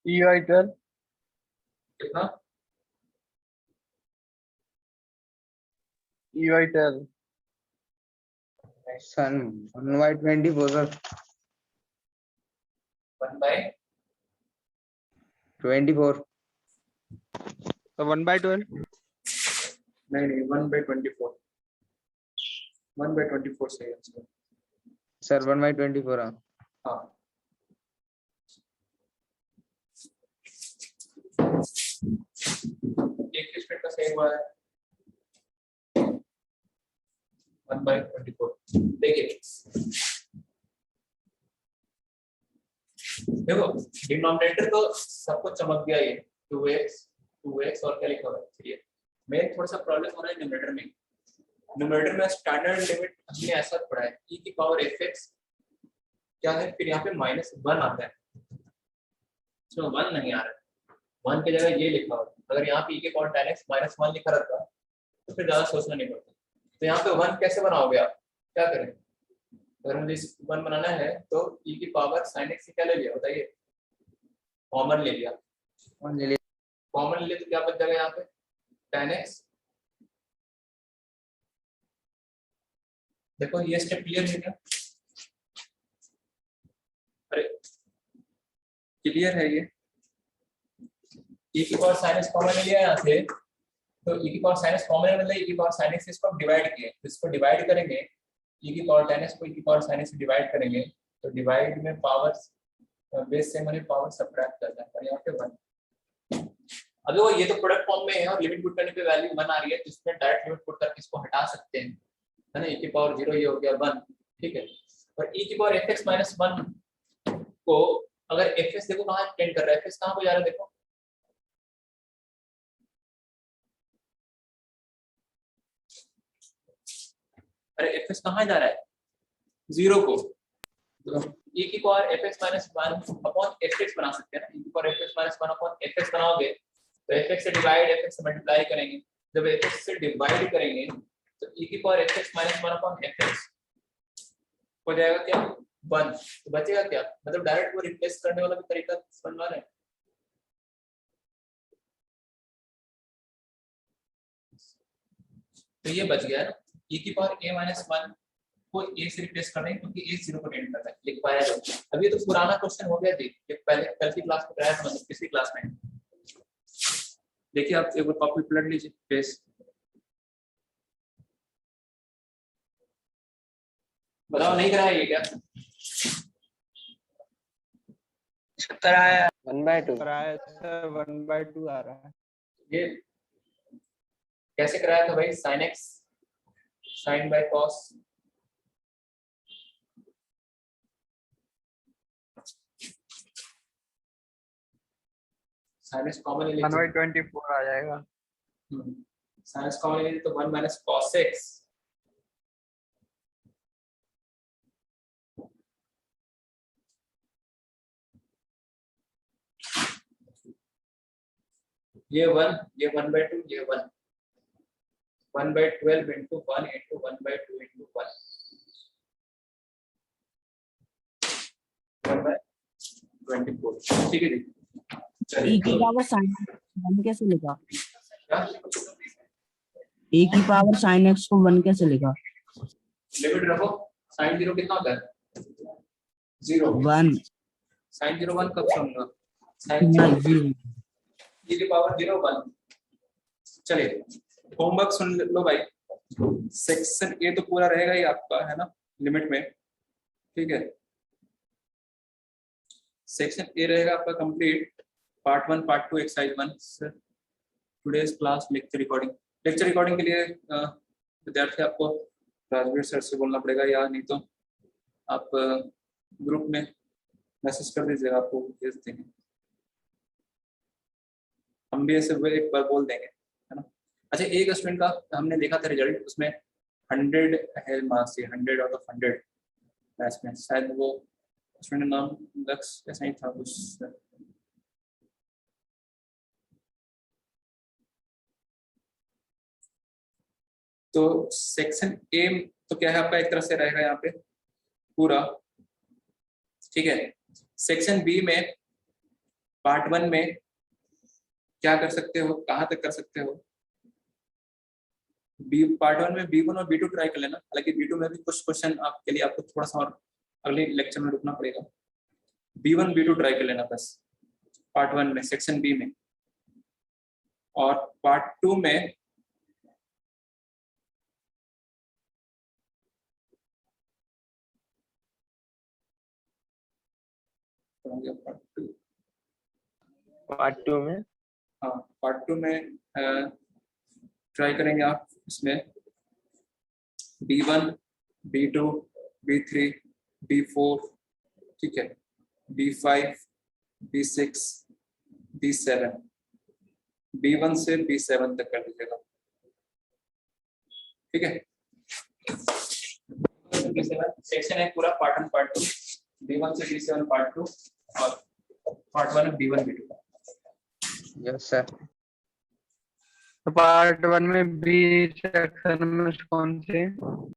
EY12 कितना? EY12 सन 1/24 सर 1/24 तो 1/12 नहीं 1/24 1/24 सही आंसर। सर 1/24 हाँ हाँ एक स्टेटमेंट का सही हुआ है 1/24। देखिए देखो डिनोमिनेटर तो सबको चमक गया, ये 2x और क्या लिखा हुआ है 3x। मेन थोड़ा सा प्रॉब्लम हो रहा है न्यूमरेटर में। न्यूमरेटर में स्टैंडर्ड लिमिट हमने ऐसा पढ़ा है e की पावर fx क्या है, फिर यहाँ पे -1 आता है, इसमें 1 नहीं आ रहा है, 1 की जगह ये लिखा हुआ है। अगर यहाँ पे e की पावर 10x -1 लिखा रहता तो फिर ज्यादा सोचना नहीं पड़ता। तो यहाँ पे 1 कैसे बनाओगे आप, क्या करें? अगर मुझे 1 बनाना है तो e की पावर sin x से क्या ले लिया बताइए, कॉमन ले लिया। कौन ले लिया? कॉमन ले लिया तो क्या बच जाएगा यहाँ पे 10x। देखो ये स्टेप क्लियर है क्या? अरे क्लियर है ये, e की पावर sin x कॉमन ले लिया यहाँ से, तो e की पावर sin x कॉमन मतलब e की पावर sin x से इसको डिवाइड किए, तो इसको डिवाइड करेंगे e की पावर 10x को e की पावर sin x से डिवाइड करेंगे तो डिवाइड में पावर्स बेस से मैंने पावर सब्ट्रैक्ट करना है और यहाँ पे 1। अभी वो ये तो प्रोडक्ट फॉर्म में है और लिमिट पुट करने पे वैल्यू 1 आ रही है, तो इसमें डायरेक्ट लिमिट पुट करके इसको हटा सकते हैं, है ना। e की पावर 0 ये हो गया 1, ठीक है। और e की पावर fx - 1 को अगर fx देखो कहाँ टेंड कर रहा है, fx कहाँ को जा रहा है देखो, अरे fx कहाँ जा रहा है 0 को, तो e की पावर fx - 1 अपॉन fx बना सकते हैं ना। e की पावर fx - 1 अपॉन fx बनाओगे तो fx से डिवाइड fx से मल्टीप्लाई करेंगे, जब fx से डिवाइड करेंगे तो e की पावर fx - 1 अपॉन fx हो जाएगा क्या 1, तो बचेगा क्या, मतलब डायरेक्ट वो रिप्लेस करने वाला भी तरीका समझ में आ रहा है। तो ये बच गया ना, e की पावर a - 1 को a से रिप्लेस कर देंगे क्योंकि a 0 को टेंड करता है, लिख पाया जाए। अब ये तो पुराना क्वेश्चन हो गया जी, ये पहले कल की क्लास में कराया था, मतलब पिछली क्लास में। देखिए आप एक बार कॉपी पलट लीजिए पेज, बताओ नहीं कराया ये क्या? कराया 1/2 कराया सर 1/2 आ रहा है। ये कैसे कराया था भाई, sin x sin by cos, sin x common ले लीजिए, 1/24 आ जाएगा। sin x कॉमन ले लीजिए तो 1 - cos x, ये 1 ये 1/2 ये 1, 1/12 into 1 into 1/2 into 1 1/24। ठीक है जी, e की पावर sin वन कैसे लिखा? क्या e की पावर sin x को 1 कैसे लिखा? लिमिट रखो। sin 0 कितना होता है? 0। 1 sin 0 1 कब से होगा? sin 0 0 e की पावर 0 1। चलिए होमवर्क सुन लो भाई। सेक्शन ए तो पूरा रहेगा ही आपका, है ना, लिमिट में, ठीक है। सेक्शन ए रहेगा आपका complete. Part 1 part 2 exercise 1 today's class lecture recording. Lecture recording के लिए विद्यार्थी आपको राजवीर सर से बोलना पड़ेगा, या नहीं तो आप ग्रुप में मैसेज कर दीजिएगा, आपको भेज देंगे। हम भी ऐसे एक बार बोल देंगे, है ना। अच्छा, एक स्टूडेंट का हमने देखा था रिजल्ट, उसमें 100 है मार्क्स, 100 आउट ऑफ 100 मैथ्स में। शायद वो स्टूडेंट नाम लक्ष्य ऐसा ही था कुछ। तो सेक्शन ए तो क्या है आपका, एक तरह से रहेगा यहाँ पे पूरा, ठीक है। सेक्शन बी में पार्ट 1 में क्या कर सकते हो, कहाँ तक कर सकते हो? बी पार्ट 1 में B1 और B2 ट्राई कर लेना। हालांकि B2 में भी कुछ क्वेश्चन आपके लिए आपको थोड़ा सा और अगले लेक्चर में रुकना पड़ेगा। B1 B2 ट्राई कर लेना बस पार्ट 1 में, सेक्शन बी में। और पार्ट 2 में पार्ट 2 में, हाँ पार्ट 2 में ट्राई करेंगे आप इसमें B1 B2 B3 B4, ठीक है, B5 B6 B7, B1 से B7 तक कर दीजिएगा, ठीक है। सेक्शन है पूरा पार्ट 1 पार्ट 2, B1 से B7 पार्ट 2 और part 1 B1 B2। Yes sir. तो पार्ट 1 में बी सेक्शन में कौन से?